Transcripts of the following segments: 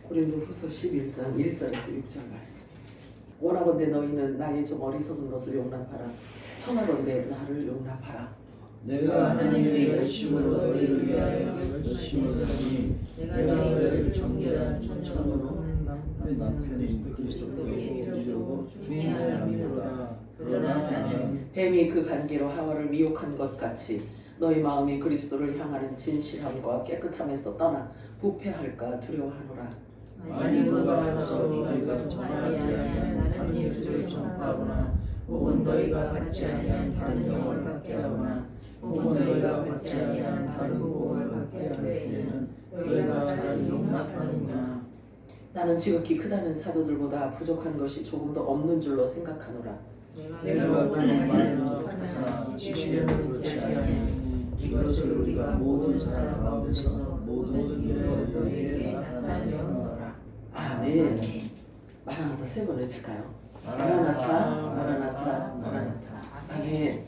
고린도후서 11장 1절에서 6절 말씀. 원하건대 너희는 나의 좀 어리석은 것을 용납하라. 청하건대 나를 용납하라. 내가 하나님의 열심으로 너희를 위하여 열심을 하니 내가 너희를 정결한 천천으로 내 남편인 그리스도께 이르려고 중매함이로다. 그러나 나는 뱀이 그 관계로 하와를 미혹한 것 같이 너희 마음이 그리스도를 향하는 진실함과 깨끗함에서 떠나 부패할까 두려워하노라. 만일 누가 와서 너희가 전하지 아니한 다른 예수를 전파하거나 혹은 너희가 받지 아니한 다른 영을 받게 하거나 혹은 너희가 받지 아니한 다른 복음을 받게 할 때에는 너희가 잘 용납하는구나. 나는 지극히 크다는 사도들보다 부족한 것이 조금도 없는 줄로 생각하노라. 내가 그런 말은 부족하나 지식에는 그렇지 아니하니 이것을 우리가 모든 사람 가운데서 모든 인류에게 나타내노라. 아멘. 마라나타 세 번 외칠까요? 마라나타, 마라나타, 마라나타. 아멘.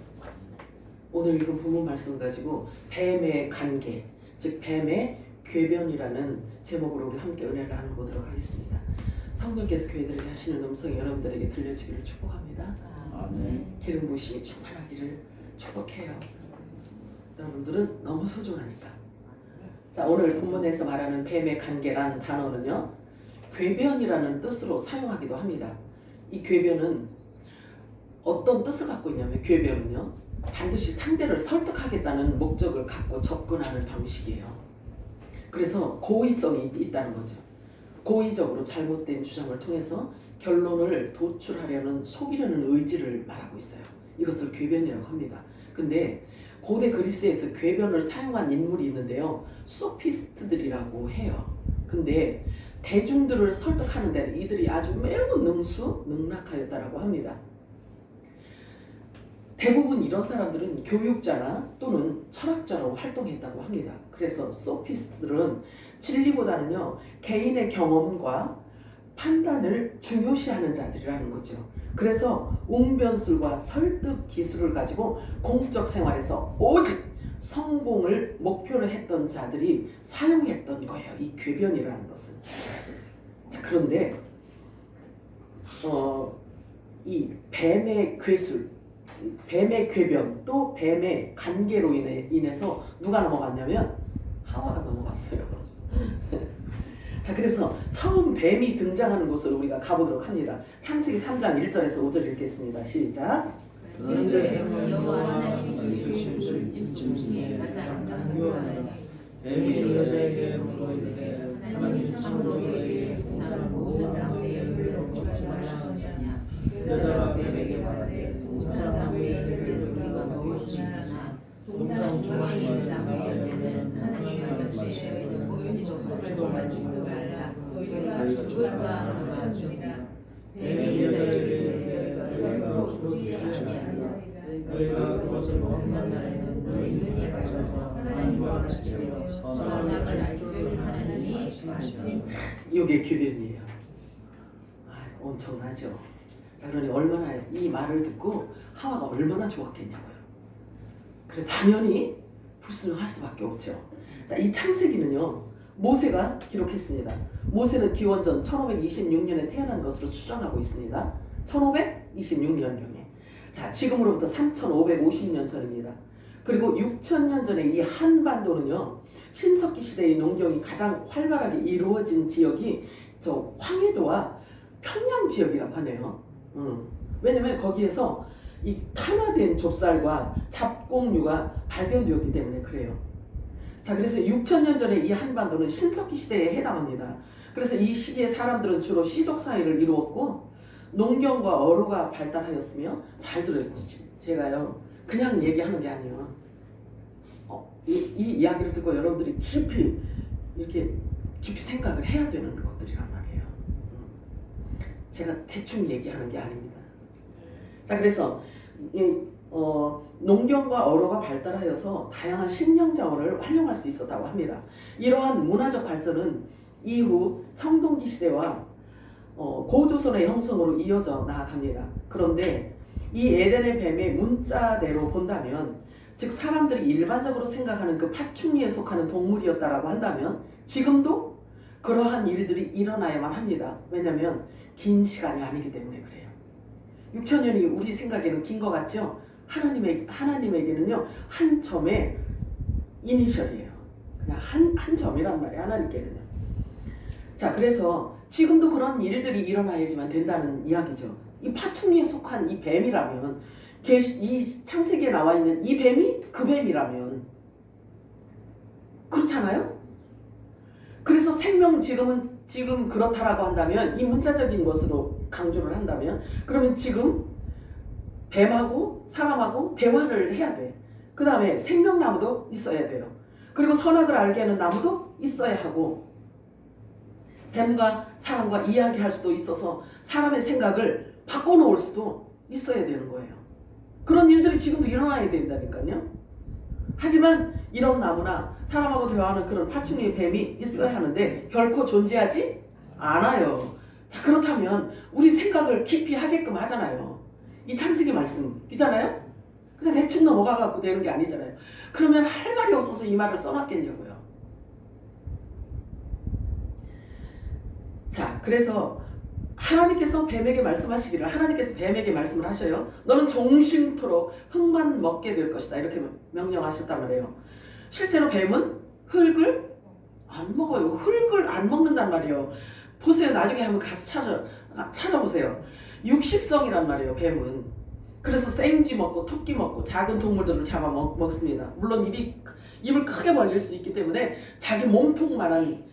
오늘 읽은 본문 말씀 가지고 뱀의 관계, 즉 뱀의 궤변이라는 제목으로 우리 함께 은혜를 나눠보도록 하겠습니다. 성령께서 교회들에게 하시는 음성이 여러분들에게 들려지기를 축복합니다. 아멘. 기름 부으심이 충만하기를 축복해요. 여러분들은 너무 소중하니까. 자, 오늘 본문에서 말하는 뱀의 관계란 단어는요, 궤변이라는 뜻으로 사용하기도 합니다. 이 궤변은 어떤 뜻을 갖고 있냐면, 궤변은요 반드시 상대를 설득하겠다는 목적을 갖고 접근하는 방식이에요. 그래서 고의성이 있다는 거죠. 고의적으로 잘못된 주장을 통해서 결론을 도출하려는 속이려는 의지를 말하고 있어요. 이것을 궤변이라고 합니다. 근데 고대 그리스에서 궤변을 사용한 인물이 있는데요, 소피스트들이라고 해요. 근데 대중들을 설득하는 데는 이들이 아주 매우 능락하였다라고 합니다. 대부분 이런 사람들은 교육자나 또는 철학자로 활동했다고 합니다. 그래서 소피스트들은 진리보다는요 개인의 경험과 판단을 중요시하는 자들이라는 거죠. 그래서 웅변술과 설득 기술을 가지고 공적 생활에서 오직 성공을 목표로 했던 자들이 사용했던 거예요, 이 궤변이라는 것은. 자, 그런데 이 뱀의 궤술, 뱀의 궤변, 또 뱀의 관계로 인해서 누가 넘어갔냐면 하와가 넘어갔어요. 자, 그래서 처음 뱀이 등장하는 곳을 우리가 가보도록 합니다. 창세기 3장 1절에서 5절 읽겠습니다. 시작. 그런데 여호와 하나님이 주신 짐승 중에 가장 강교하나 뱀이 여자에게 물어 이르되 하나님이 참으로 너희에게 동산 모든 나무의 열매를 먹지 말라 하셨느냐. 여자가 뱀에게 말하되 동산 나무의 열매를 우리가 먹을 수 있으나 동산 중앙에 있는 나무의 열매는 하나님이 말씀하시되 먹지도 먹지도 말지도 말라. 너희가 죽을까 하노라 하시니라. 뱀이 여자에게 이르되 너희가 죽지 아니하리라. 너희가 그것을 먹는 날에는 너희 눈이 밝아서 하나님과 같이 되어 선악을 알 줄 하나님이 말씀. 이게 궤변이에요. 엄청나죠. 자, 그러니 얼마나 이 말을 듣고 하와가 얼마나 좋았겠냐고요. 그래 당연히 불순종할 수밖에 없죠. 자, 이 창세기는요 모세가 기록했습니다. 모세는 기원전 1526년에 태어난 것으로 추정하고 있습니다. 1526년경에. 자, 지금으로부터 3550년 전입니다. 그리고 6000년 전에 이 한반도는요 신석기 시대의 농경이 가장 활발하게 이루어진 지역이 저 황해도와 평양 지역이라고 하네요. 왜냐면 거기에서 이 탄화된 좁쌀과 잡곡류가 발견되었기 때문에 그래요. 자, 그래서 6000년 전에 이 한반도는 신석기 시대에 해당합니다. 그래서 이 시기에 사람들은 주로 씨족 사회를 이루었고 농경과 어로가 발달하였으며, 잘 들어요. 제가요 그냥 얘기하는 게 아니에요. 이 이야기를 듣고 여러분들이 깊이 생각을 해야 되는 것들이란 말이에요. 제가 대충 얘기하는 게 아닙니다. 자, 그래서 농경과 어로가 발달하여서 다양한 식량 자원을 활용할 수 있었다고 합니다. 이러한 문화적 발전은 이후 청동기 시대와 고조선의 형성으로 이어져 나아갑니다. 그런데 이 에덴의 뱀의 문자대로 본다면, 즉 사람들이 일반적으로 생각하는 그 파충류에 속하는 동물이었다라고 한다면 지금도 그러한 일들이 일어나야만 합니다. 왜냐하면 긴 시간이 아니기 때문에 그래요. 6천년이 우리 생각에는 긴 것 같죠? 하나님에게는요 한 점의 이니셜이에요. 그냥 한 점이란 말이에요. 하나님께는요. 자, 그래서 지금도 그런 일들이 일어나야지만 된다는 이야기죠. 이 파충류에 속한 이 뱀이라면, 이 창세기에 나와 있는 이 뱀이 그 뱀이라면 그렇잖아요? 그래서 생명 지금 그렇다라고 한다면, 이 문자적인 것으로 강조를 한다면, 그러면 지금 뱀하고 사람하고 대화를 해야 돼. 그 다음에 생명나무도 있어야 돼요. 그리고 선악을 알게 하는 나무도 있어야 하고, 뱀과 사람과 이야기할 수도 있어서 사람의 생각을 바꿔놓을 수도 있어야 되는 거예요. 그런 일들이 지금도 일어나야 된다니까요. 하지만 이런 나무나 사람하고 대화하는 그런 파충류의 뱀이 있어야 하는데 결코 존재하지 않아요. 자, 그렇다면 우리 생각을 깊이 하게끔 하잖아요. 이 창세기 말씀이잖아요. 그냥 대충 넘어가 갖고 되는 게 아니잖아요. 그러면 할 말이 없어서 이 말을 써놨겠냐고요. 자, 그래서 하나님께서 뱀에게 말씀하시기를, 하나님께서 뱀에게 말씀을 하셔요. 너는 종신토록 흙만 먹게 될 것이다. 이렇게 명령하셨단 말이에요. 실제로 뱀은 흙을 안 먹어요. 흙을 안 먹는단 말이에요. 보세요. 나중에 한번 가서 찾아보세요. 육식성이란 말이에요. 뱀은. 그래서 생쥐 먹고 토끼 먹고 작은 동물들을 잡아 먹습니다. 물론 입을 크게 벌릴 수 있기 때문에 자기 몸통만한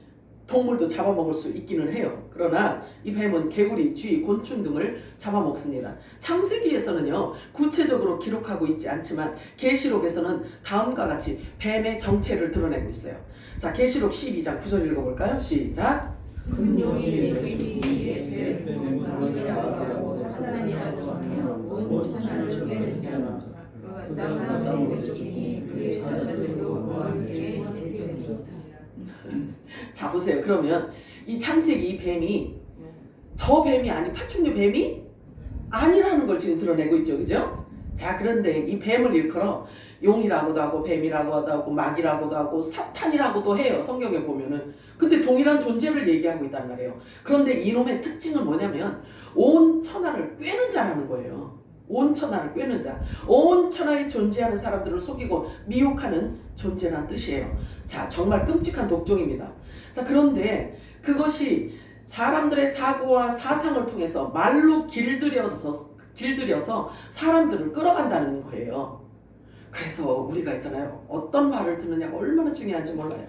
동물도 잡아먹을 수 있기는 해요. 그러나 이 뱀은 개구리, 쥐, 곤충 등을 잡아먹습니다. 창세기에서는요 구체적으로 기록하고 있지 않지만 계시록에서는 다음과 같이 뱀의 정체를 드러내고 있어요. 자, 계시록 12장 9절 읽어볼까요? 시작. 큰 용이 위에 뱀이라고 하고 사탄이라고 하며 온 천하를 꿰는 자라. 그가 땅을 쫓기니 그의 사자들도 그와 함께 자, 보세요. 그러면 이 창세기 이 뱀이 저 뱀이 아닌 파충류 뱀이 아니라는 걸 지금 드러내고 있죠. 그죠? 자, 그런데 이 뱀을 일컬어 용이라고도 하고 뱀이라고도 하고 마귀라고도 하고 사탄이라고도 해요. 성경에 보면은. 근데 동일한 존재를 얘기하고 있단 말이에요. 그런데 이놈의 특징은 뭐냐면 온 천하를 꿰는 자라는 거예요. 온 천하를 꿰는 자. 온 천하에 존재하는 사람들을 속이고 미혹하는 존재라는 뜻이에요. 자, 정말 끔찍한 독종입니다. 자, 그런데 그것이 사람들의 사고와 사상을 통해서 말로 길들여서 사람들을 끌어간다는 거예요. 그래서 우리가 있잖아요. 어떤 말을 듣느냐가 얼마나 중요한지 몰라요.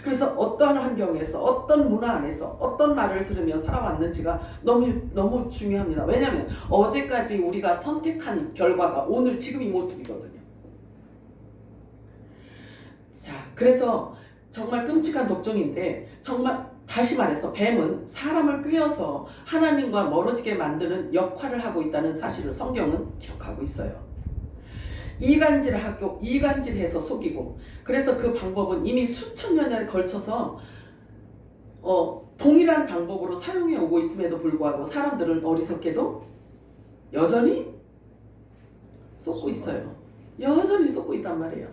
그래서 어떠한 환경에서 어떤 문화 안에서 어떤 말을 들으며 살아왔는지가 너무 중요합니다. 왜냐하면 어제까지 우리가 선택한 결과가 오늘 지금 이 모습이거든요. 자, 그래서 정말 끔찍한 독종인데, 정말 다시 말해서 뱀은 사람을 꿰어서 하나님과 멀어지게 만드는 역할을 하고 있다는 사실을 성경은 기록하고 있어요. 이간질해서 속이고, 그래서 그 방법은 이미 수천 년에 걸쳐서 동일한 방법으로 사용해 오고 있음에도 불구하고 사람들은 어리석게도 여전히 쏟고 있어요. 여전히 쏟고 있단 말이에요.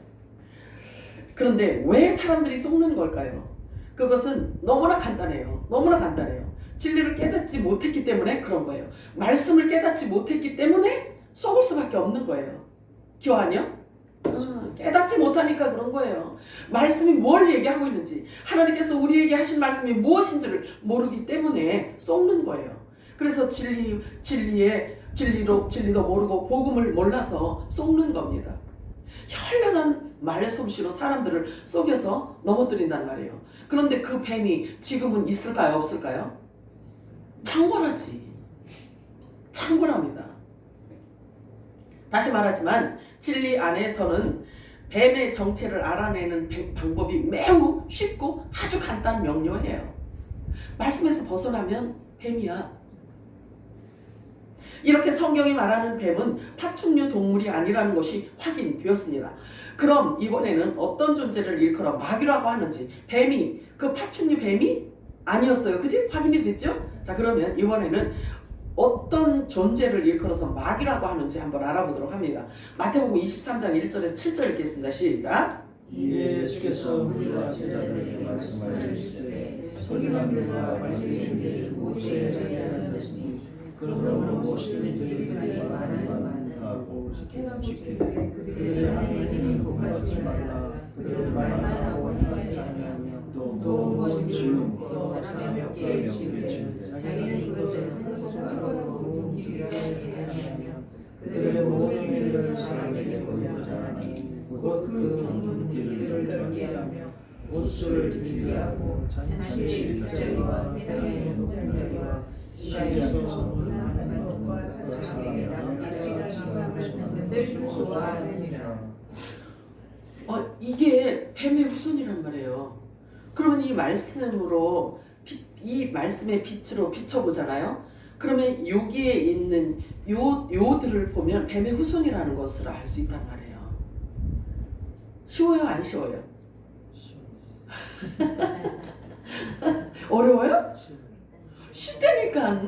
그런데 왜 사람들이 속는 걸까요? 그것은 너무나 간단해요. 너무나 간단해요. 진리를 깨닫지 못했기 때문에 그런 거예요. 말씀을 깨닫지 못했기 때문에 속을 수밖에 없는 거예요. 교환이요? 깨닫지 못하니까 그런 거예요. 말씀이 뭘 얘기하고 있는지, 하나님께서 우리에게 하신 말씀이 무엇인지를 모르기 때문에 속는 거예요. 그래서 진리도 모르고 복음을 몰라서 속는 겁니다. 현란한 말솜씨로 사람들을 속여서 넘어뜨린단 말이에요. 그런데 그 뱀이 지금은 있을까요? 없을까요? 창궐하지. 창궐합니다. 다시 말하지만 진리 안에서는 뱀의 정체를 알아내는 방법이 매우 쉽고 아주 간단 명료해요. 말씀에서 벗어나면 뱀이야. 이렇게 성경이 말하는 뱀은 파충류 동물이 아니라는 것이 확인되었습니다. 그럼 이번에는 어떤 존재를 일컬어 마귀라고 하는지, 뱀이 그 파충류 뱀이 아니었어요. 그지? 확인이 됐죠? 자, 그러면 이번에는 어떤 존재를 일컬어서 마귀라고 하는지 한번 알아보도록 합니다. 마태복음 23장 1절에서 7절 읽겠습니다. 시작. 이에 예수께서 우리와 제자들에게 말씀하시되 서기관들과 바리새인들이 모세의 자리에 앉았으니 그러므로 모세는 그들이 말하는 바는 다 하고 지키되 그들이 하나님을 복하지 말라 그들을 말하고 행하지 아니하며 또 무엇을 질문고 사람의 벽에 지르되 자기는 이것을 상속으로 움직이려 하지 아니하며 그들의 모든 일을 사람에게 보이고자 하니 곧 그 경문길을 넓게 하며 옷을 길게 하고 잔치 뒷자리와 회당의 높은 자리와 시장에서 문화하는 것과 사람에게 남기를 지감하는 것을 좋아하느니라. 이게 뱀의 후손이란 말이에요. 그러면 이 말씀으로 이 말씀의 빛으로 비춰보잖아요. 그러면 여기에 있는 요들을 보면 뱀의 후손이라는 것을 알 수 있단 말이에요. 쉬워요, 안 쉬워요? 어려워요? 쉽다니까.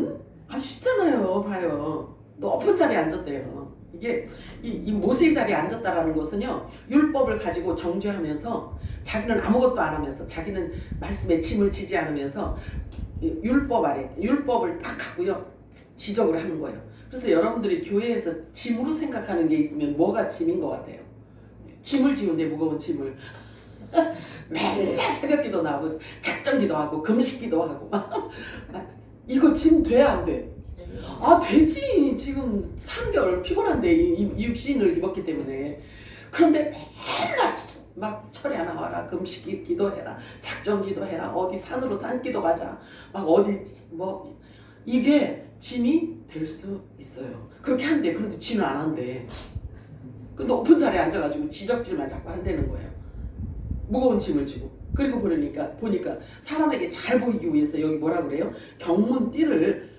쉽잖아요. 봐요. 높은 자리에 앉았대요. 이게 이 모세의 자리에 앉았다라는 것은요, 율법을 가지고 정죄하면서 자기는 아무것도 안 하면서 자기는 말씀에 짐을 지지 않으면서 율법 아래 율법을 딱 하고요 지적을 하는 거예요. 그래서 여러분들이 교회에서 짐으로 생각하는 게 있으면 뭐가 짐인 것 같아요? 짐을 지운데 무거운 짐을 맨날 새벽기도 나오고 작정기도 하고 금식기도 하고 이거 짐 돼 안 돼? 되지. 지금 3개월 피곤한데 이 육신을 입었기 때문에. 그런데 맨날 막 철이 하나 와라, 금식 기도해라, 작정 기도해라, 어디 산으로 산기도 가자, 막 어디 뭐 이게 짐이 될 수 있어요. 그렇게 한대. 그런데 짐을 안 한대. 그 높은 자리에 앉아가지고 지적질만 자꾸 한다는 거예요. 무거운 짐을 지고. 그리고 보니까 사람에게 잘 보이기 위해서 여기 뭐라 그래요? 경문띠를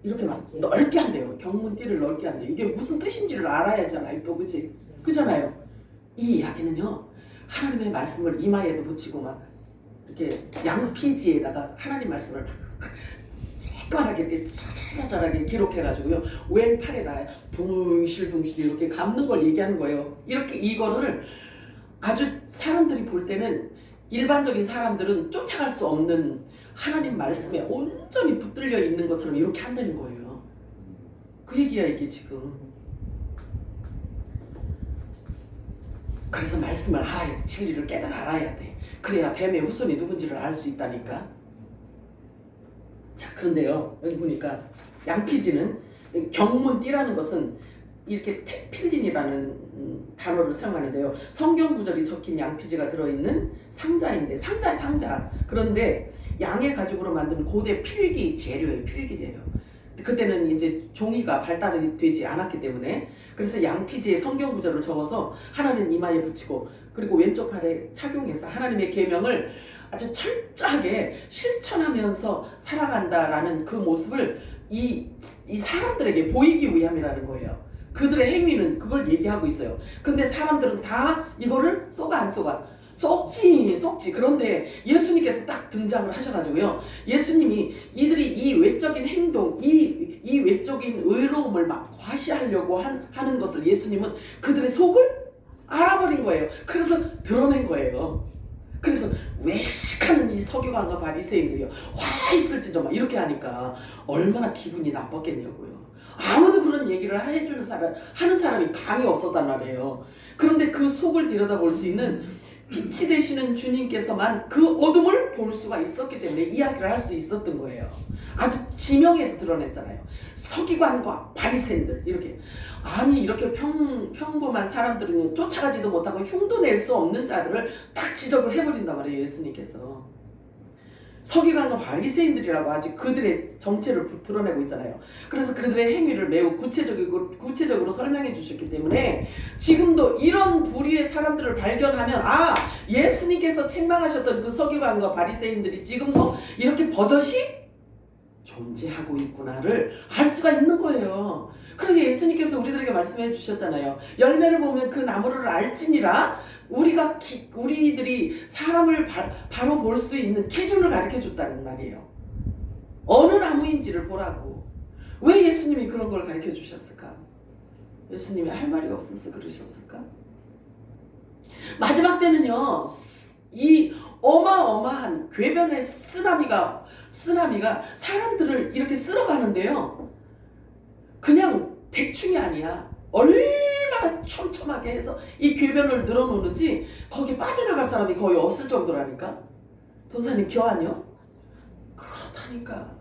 이렇게 막 넓게 한대요. 경문띠를 넓게 한대요. 이게 무슨 뜻인지를 알아야잖아요. 또 그잖아요. 이 이야기는요, 하나님의 말씀을 이마에도 붙이고 막 이렇게 양피지에다가 하나님 말씀을 막 쬐끄맣게 이렇게 짜잘하게 기록해가지고요, 왼팔에다 둥실둥실 이렇게 감는 걸 얘기하는 거예요. 이렇게 이거를 아주 사람들이 볼 때는, 일반적인 사람들은 쫓아갈 수 없는 하나님 말씀에 온전히 붙들려 있는 것처럼 이렇게 한다는 거예요. 그 얘기야 이게 지금. 그래서 말씀을 알아야 돼. 진리를 깨달아 알아야 돼. 그래야 뱀의 후손이 누군지를 알 수 있다니까. 자, 그런데요, 여기 보니까 양피지는, 경문띠라는 것은 이렇게 테필린이라는 단어를 사용하는데요, 성경 구절이 적힌 양피지가 들어있는 상자인데, 상자. 그런데 양의 가죽으로 만든 고대 필기 재료예요. 필기 재료. 그때는 이제 종이가 발달이 되지 않았기 때문에, 그래서 양피지에 성경 구절을 적어서 하나님 이마에 붙이고, 그리고 왼쪽 팔에 착용해서 하나님의 계명을 아주 철저하게 실천하면서 살아간다라는 그 모습을 이 사람들에게 보이기 위함이라는 거예요. 그들의 행위는 그걸 얘기하고 있어요. 근데 사람들은 다 이거를 쏘가 안 쏘가? 쏙지. 그런데 예수님께서 딱 등장을 하셔가지고요, 예수님이 이들이 이 외적인 행동, 이 외적인 의로움을 막 과시하려고 하는 것을 예수님은 그들의 속을 알아버린 거예요. 그래서 드러낸 거예요. 그래서 외식하는 이 서기관과 바리새인들이요, 화 있을지도 막 이렇게 하니까 얼마나 기분이 나빴겠냐고요. 아무도 그런 얘기를 해주는 하는 사람이 감이 없었단 말이에요. 그런데 그 속을 들여다볼 수 있는 빛이 되시는 주님께서만 그 어둠을 볼 수가 있었기 때문에 이야기를 할 수 있었던 거예요. 아주 지명해서 드러냈잖아요. 서기관과 바리새인들 이렇게. 아니 이렇게 평범한 사람들은 쫓아가지도 못하고 흉도 낼 수 없는 자들을 딱 지적을 해버린단 말이에요. 예수님께서. 서기관과 바리새인들이라고 아직 그들의 정체를 드러내고 있잖아요. 그래서 그들의 행위를 매우 구체적으로 설명해 주셨기 때문에 지금도 이런 부류의 사람들을 발견하면, 예수님께서 책망하셨던 그 서기관과 바리새인들이 지금도 이렇게 버젓이 존재하고 있구나를 알 수가 있는 거예요. 그래서 예수님께서 우리들에게 말씀해 주셨잖아요. 열매를 보면 그 나무를 알지니라. 우리들이 사람을 바로 볼 수 있는 기준을 가르쳐 줬다는 말이에요. 어느 나무인지를 보라고. 왜 예수님이 그런 걸 가르쳐 주셨을까? 예수님이 할 말이 없어서 그러셨을까? 마지막 때는요, 이 어마어마한 궤변의 쓰나미가 사람들을 이렇게 쓸어가는데요. 그냥 대충이 아니야. 얼마나 촘촘하게 해서 이 궤변을 늘어놓는지 거기 빠져나갈 사람이 거의 없을 정도라니까. 돈사님 기어하뇨? 그렇다니까.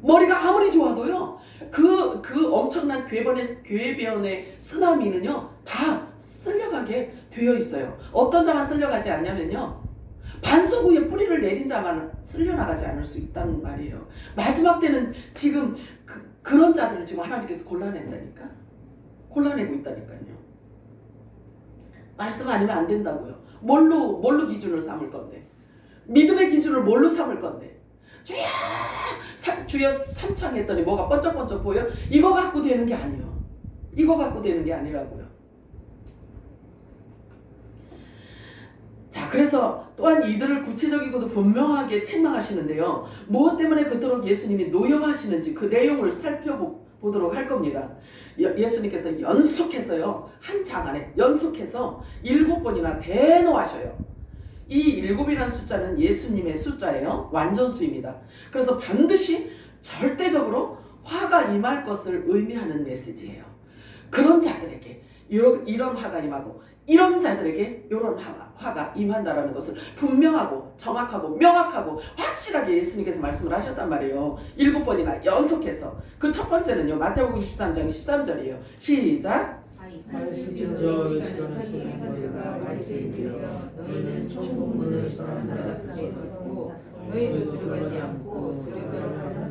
머리가 아무리 좋아도요. 그 엄청난 궤변의 쓰나미는요. 다 쓸려가게 되어 있어요. 어떤 자만 쓸려가지 않냐면요. 반석 위에 뿌리를 내린 자만 쓸려나가지 않을 수 있다는 말이에요. 마지막 때는 지금 그런 자들을 지금 하나님께서 골라낸다니까. 골라내고 있다니까요. 말씀 아니면 안 된다고요. 뭘로 기준을 삼을 건데? 믿음의 기준을 뭘로 삼을 건데? 주여 삼창했더니 뭐가 번쩍번쩍 보여? 이거 갖고 되는 게 아니에요. 이거 갖고 되는 게 아니라고요. 자, 그래서 또한 이들을 구체적이고도 분명하게 책망하시는데요. 무엇 때문에 그토록 예수님이 노여하시는지 그 내용을 살펴보도록 할 겁니다. 예수님께서 연속해서요. 한 장 안에 연속해서 7번이나 대노하셔요. 이 7이라는 숫자는 예수님의 숫자예요. 완전수입니다. 그래서 반드시 절대적으로 화가 임할 것을 의미하는 메시지예요. 그런 자들에게 이런 화가 임하고 이런 자들에게 이런 화가 임한다라는 것을 분명하고 정확하고 명확하고 확실하게 예수님께서 말씀을 하셨단 말이에요. 7번이나 연속해서. 그 첫 번째는요. 마태복음 23장 13절이에요. 시작. 너희는 천국 문을 사람들에게 닫고 너희도 들어가지 않고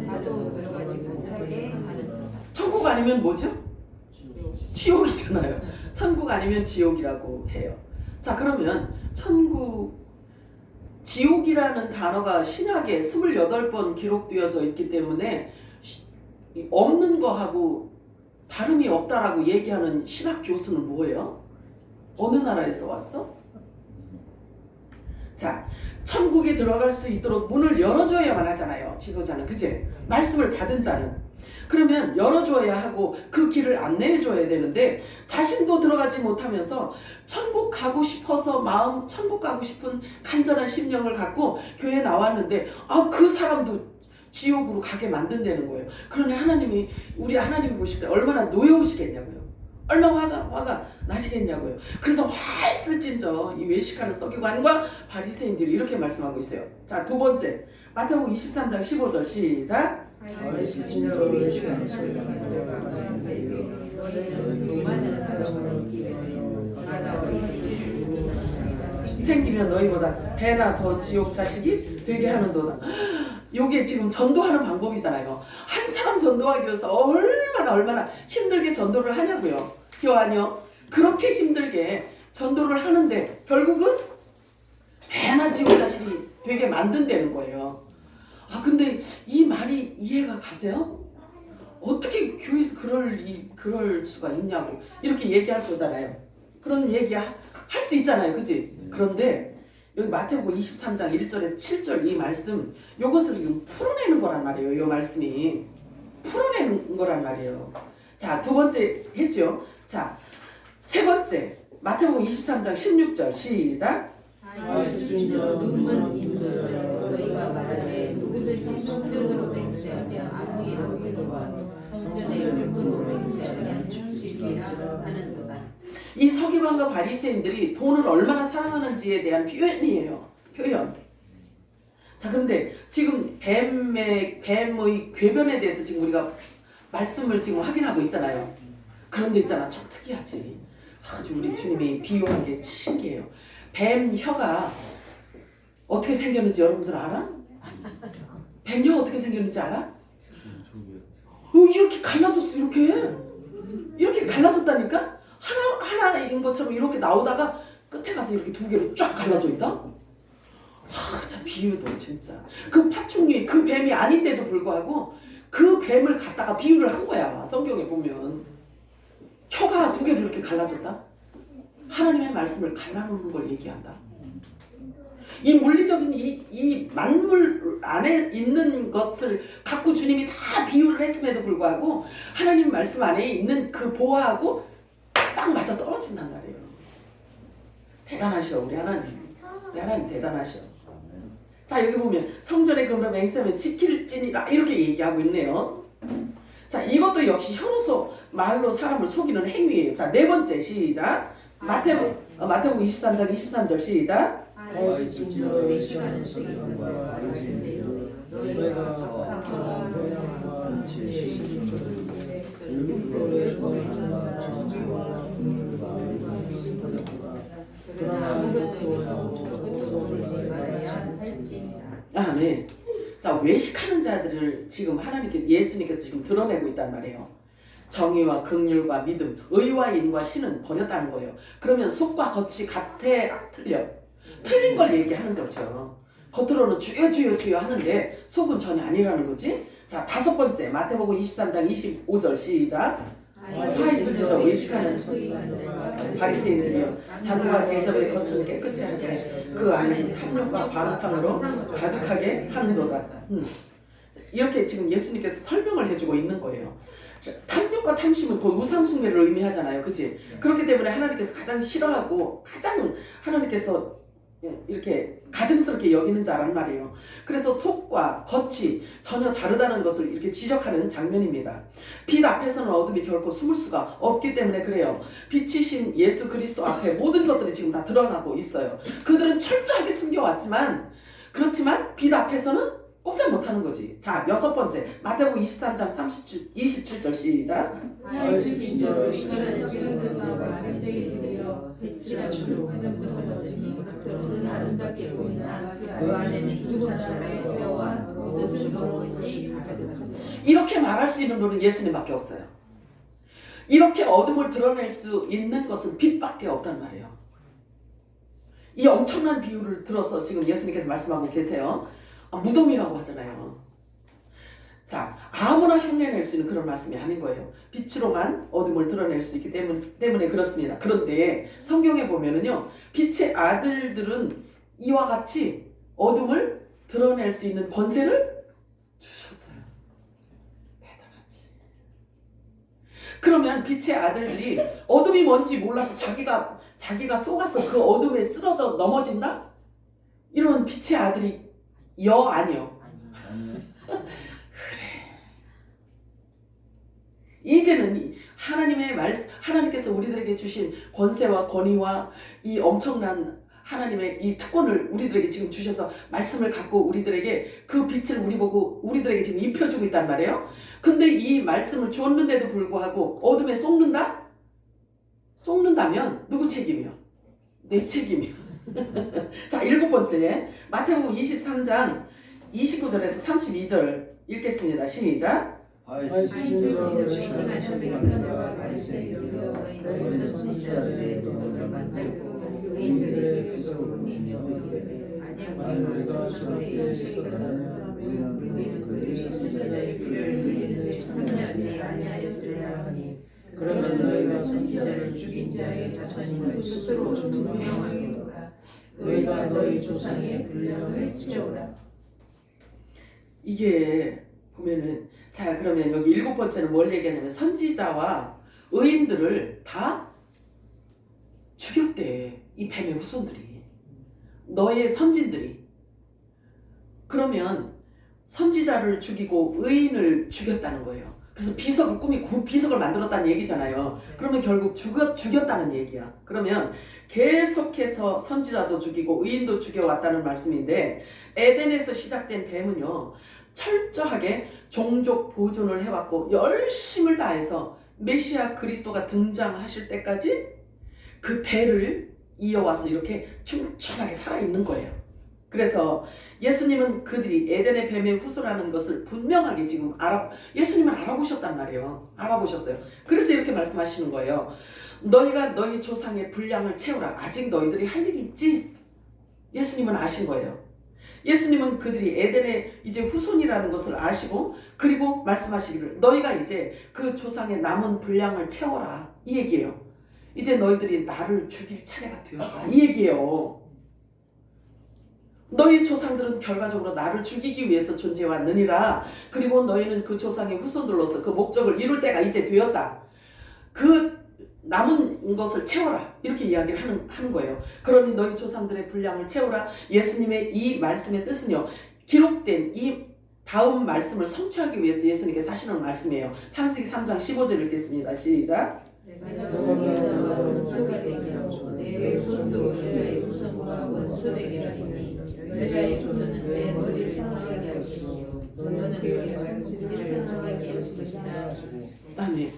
자도 들어가지 못하게 하는. 천국 아니면 뭐죠? 지옥이잖아요. 천국 아니면 지옥이라고 해요. 자, 그러면 지옥이라는 단어가 신약에 28번 기록되어져 있기 때문에 없는 거하고 다름이 없다라고 얘기하는 신학 교수는 뭐예요? 어느 나라에서 왔어? 자, 천국에 들어갈 수 있도록 문을 열어줘야만 하잖아요. 지도자는. 그치? 말씀을 받은 자는. 그러면 열어줘야 하고 그 길을 안내해줘야 되는데 자신도 들어가지 못하면서 천국 가고 싶어서 천국 가고 싶은 간절한 심령을 갖고 교회에 나왔는데 그 사람도 지옥으로 가게 만든다는 거예요. 그러니 우리 하나님이 보실 때 얼마나 노여우시겠냐고요. 얼마나 화가 나시겠냐고요. 그래서 화있을진저 이 외식하는 서기관과 바리새인들이 이렇게 말씀하고 있어요. 자, 두 번째 마태복음 23장 15절 시작. 생기면 너희보다 배나 더 지옥 자식이 되게 하는도다. 요게 지금 전도하는 방법이잖아요. 한 사람 전도하기 위해서 얼마나 힘들게 전도를 하냐고요. 기어하뇨? 그렇게 힘들게 전도를 하는데 결국은 배나 지옥 자식이 되게 만든다는 거예요. 근데 이 말이 이해가 가세요? 어떻게 교회에서 그럴 수가 있냐고 이렇게 얘기할 거잖아요. 그런 얘기 할 수 있잖아요. 그치? 그런데 여기 마태복음 23장 1절에서 7절 이 말씀 요것을 지금 풀어내는 거란 말이에요. 이 말씀이 풀어내는 거란 말이에요. 자, 두 번째 했죠. 자, 세 번째 마태복음 23장 16절 시작. 눈먼 인도여 너희가 말하되 누구든지 성전으로 맹세하며 아무 일 없거든 성전에 눈으로 맹세하면 죽이라 하는도다. 이 서기관과 바리새인들이 돈을 얼마나 사랑하는지에 대한 표현이에요. 표현. 자, 그런데 지금 뱀의 궤변에 대해서 지금 우리가 말씀을 지금 확인하고 있잖아요. 그런데 있잖아, 참 특이하지. 아주 우리 주님이 비유한 게 신기해요. 뱀 혀가 어떻게 생겼는지 여러분들 알아? 뱀 혀 어떻게 생겼는지 알아? 이렇게 갈라졌어. 이렇게 갈라졌다니까? 하나인 것처럼 이렇게 나오다가 끝에 가서 이렇게 두 개로 쫙 갈라져 있다? 참 비유도 진짜. 그 파충류, 그 뱀이 아닌데도 불구하고 그 뱀을 갖다가 비유를 한 거야. 성경에 보면. 혀가 두 개로 이렇게 갈라졌다? 하나님의 말씀을 갈라놓는 걸 얘기한다. 이 물리적인 이 만물 안에 있는 것을 갖고 주님이 다 비유를 했음에도 불구하고 하나님 말씀 안에 있는 그 보화하고 딱 맞아 떨어진단 말이에요. 대단하시오 우리 하나님. 하나님 대단하셔. 자 여기 보면 성전의 금으로 맹세하면 지킬지니라 이렇게 얘기하고 있네요. 자 이것도 역시 혀로서 말로 사람을 속이는 행위예요. 자 네 번째 시작. 마태복음 23장 23절 시작. 외식하는 서기관과 바리새인들이여 너희가 악한 모양과 제11조를 율법의 권한과 정죄와 긍휼과 의를 버렸구나. 그러나 아무것도 하고 모르지 말아야 할지니라. 아멘. 자 외식하는 자들을 지금 하나님께 예수님께서 지금 드러내고 있단 말이에요. 정의와 긍휼과 믿음, 의와 인과 신은 버렸다는 거예요. 그러면 속과 겉이 같아 틀려. 틀린 걸 얘기하는 거죠. 겉으로는 주여 주여 주여 하는데 속은 전혀 아니라는 거지. 자 다섯 번째 마태복음 23장 25절 시작. 화 있을 지저 외식하는 바리새인들이여 잔과 대접의 겉은 깨끗이 하되 그 안에는 탐욕과 방탕으로 가득하게 하는도다. 이렇게 지금 예수님께서 설명을 해주고 있는 거예요. 탐욕과 탐심은 곧 우상숭배를 의미하잖아요. 그치? 그렇기 때문에 하나님께서 가장 싫어하고 가장 하나님께서 이렇게 가증스럽게 여기는 자란 말이에요. 그래서 속과 겉이 전혀 다르다는 것을 이렇게 지적하는 장면입니다. 빛 앞에서는 어둠이 결코 숨을 수가 없기 때문에 그래요. 빛이신 예수 그리스도 앞에 모든 것들이 지금 다 드러나고 있어요. 그들은 철저하게 숨겨왔지만 그렇지만 빛 앞에서는 꼼짝 못하는 거지. 자 여섯 번째 마태복음 23장 27절 시작. 하였을진저 외식하는 서기관과 바리새인들이여 빛이라 주로 하는 겉으로는 아름답게 보이나 그 안에는 죽은 사람의 뼈와 모든 좋은 것이 가득합니다. 이렇게 말할 수 있는 분은 예수님밖에 없어요. 이렇게 어둠을 드러낼 수 있는 것은 빛밖에 없단 말이에요. 이 엄청난 비유를 들어서 지금 예수님께서 말씀하고 계세요. 무덤이라고 하잖아요. 자, 아무나 흉내낼 수 있는 그런 말씀이 아닌 거예요. 빛으로만 어둠을 드러낼 수 있기 때문에 그렇습니다. 그런데 성경에 보면은요, 빛의 아들들은 이와 같이 어둠을 드러낼 수 있는 권세를 주셨어요. 대단하지. 그러면 빛의 아들들이 어둠이 뭔지 몰라서 자기가 속아서 그 어둠에 쓰러져 넘어진다? 이런 빛의 아들이 아니요. 그래. 이제는 하나님께서 우리들에게 주신 권세와 권위와 이 엄청난 하나님의 이 특권을 우리들에게 지금 주셔서 말씀을 갖고 우리들에게 그 빛을 우리들에게 지금 입혀주고 있단 말이에요. 근데 이 말씀을 주었는데도 불구하고 어둠에 속는다면 누구 책임이요? 내 책임이요. 자, 일곱 번째 마태복음 23장 29절에서 32절 읽겠습니다. 시작. 하였을진저 외식하는 서기관과 바리새인들이여 너희는 선지자들의 눈을 만들고 의인들에게 속음이며 만약 우리가 저렇게 있었다면 우리는 그들이 선지자의 피를 흘리는데 참여하지 아니하였으리라 하니 그러면 너희가 선지자를 죽인 자의 자손임을 스스로 증명하기로다. 너희가 너희 조상의 분량을 채우라. 이게 보면은 자 그러면 여기 일곱 번째는 뭘 얘기하냐면 선지자와 의인들을 다 죽였대. 이 뱀의 후손들이, 너의 선진들이. 그러면 선지자를 죽이고 의인을 죽였다는 거예요. 그래서 꿈이 비석을 만들었다는 얘기잖아요. 그러면 결국 죽였다는 얘기야. 그러면 계속해서 선지자도 죽이고 의인도 죽여왔다는 말씀인데, 에덴에서 시작된 뱀은요 철저하게 종족 보존을 해왔고 열심을 다해서 메시아 그리스도가 등장하실 때까지 그 대를 이어와서 이렇게 충천하게 살아있는 거예요. 그래서 예수님은 그들이 에덴의 뱀의 후손라는 것을 분명하게 지금 예수님은 알아보셨단 말이에요. 알아보셨어요. 그래서 이렇게 말씀하시는 거예요. 너희가 너희 조상의 분량을 채우라. 아직 너희들이 할 일이 있지? 예수님은 아신 거예요. 예수님은 그들이 에덴의 이제 후손이라는 것을 아시고, 그리고 말씀하시기를 너희가 이제 그 조상의 남은 분량을 채워라. 이 얘기예요. 이제 너희들이 나를 죽일 차례가 되었다. 이 얘기예요. 너희 조상들은 결과적으로 나를 죽이기 위해서 존재해왔느니라. 그리고 너희는 그 조상의 후손들로서 그 목적을 이룰 때가 이제 되었다. 그 남은 것을 채워라 이렇게 이야기를 하는 거예요. 그러니 너희 조상들의 분량을 채우라. 예수님의 이 말씀의 뜻은요, 기록된 이 다음 말씀을 성취하기 위해서 예수님께서 하시는 말씀이에요. 창세기 3장 15절 읽겠습니다. 시작. 내가 너희의 자가 원수가 되게 하고 내 손도 여자의 조상과 원수 되게 하리니 여자의 조상은 내 머리를 상하게 할 것이요 너는 그의 발꿈치를 상하게 할 것이다. 아멘.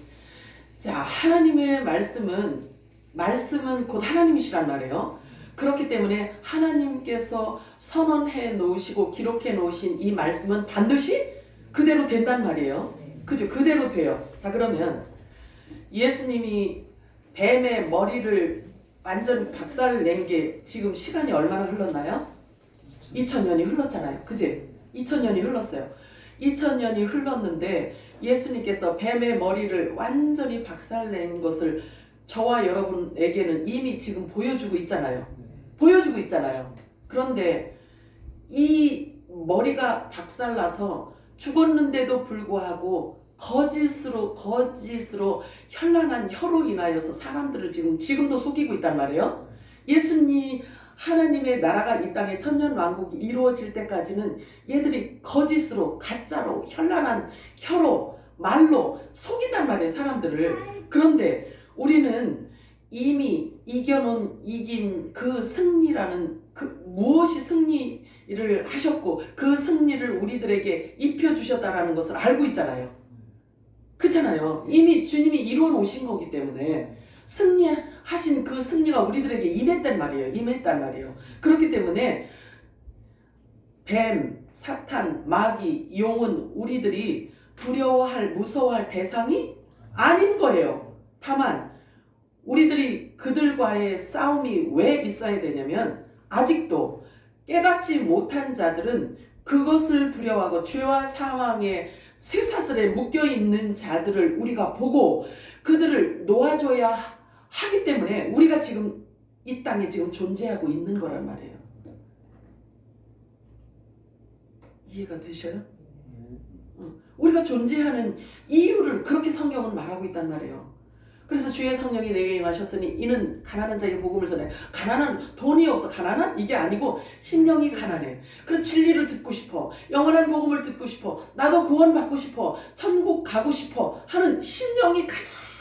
자, 하나님의 말씀은 곧 하나님이시란 말이에요. 그렇기 때문에 하나님께서 선언해 놓으시고 기록해 놓으신 이 말씀은 반드시 그대로 된단 말이에요. 그죠? 그대로 돼요. 자, 그러면 예수님이 뱀의 머리를 완전 박살낸 게 지금 시간이 얼마나 흘렀나요? 2000년이 흘렀잖아요. 그지? 2000년이 흘렀어요. 2000년이 흘렀는데 예수님께서 뱀의 머리를 완전히 박살낸 것을 저와 여러분에게는 이미 지금 보여주고 있잖아요. 그런데 이 머리가 박살나서 죽었는데도 불구하고 거짓으로 현란한 혀로 인하여서 사람들을 지금도 속이고 있단 말이에요. 예수님 하나님의 나라가 이 땅에 천년왕국이 이루어질 때까지는 얘들이 거짓으로 가짜로 현란한 혀로 말로 속인단 말이에요, 사람들을. 그런데 우리는 이미 이긴 그 승리라는 그 무엇이 승리를 하셨고 그 승리를 우리들에게 입혀주셨다라는 것을 알고 있잖아요. 그렇잖아요. 이미 주님이 이루어 놓으신 거기 때문에 승리하신 그 승리가 우리들에게 임했단 말이에요. 그렇기 때문에 뱀, 사탄, 마귀, 용은 우리들이 무서워할 대상이 아닌 거예요. 다만 우리들이 그들과의 싸움이 왜 있어야 되냐면 아직도 깨닫지 못한 자들은 그것을 두려워하고 죄와 사망의 쇠사슬에 묶여있는 자들을 우리가 보고 그들을 놓아줘야 하기 때문에 우리가 지금 이 땅에 지금 존재하고 있는 거란 말이에요. 이해가 되셔요? 우리가 존재하는 이유를 그렇게 성경은 말하고 있단 말이에요. 그래서 주의 성령이 내게 임하셨으니 이는 가난한 자에게 복음을 전해. 가난한 돈이 없어 가난한? 이게 아니고 심령이 가난해. 그래서 진리를 듣고 싶어. 영원한 복음을 듣고 싶어. 나도 구원받고 싶어. 천국 가고 싶어 하는 심령이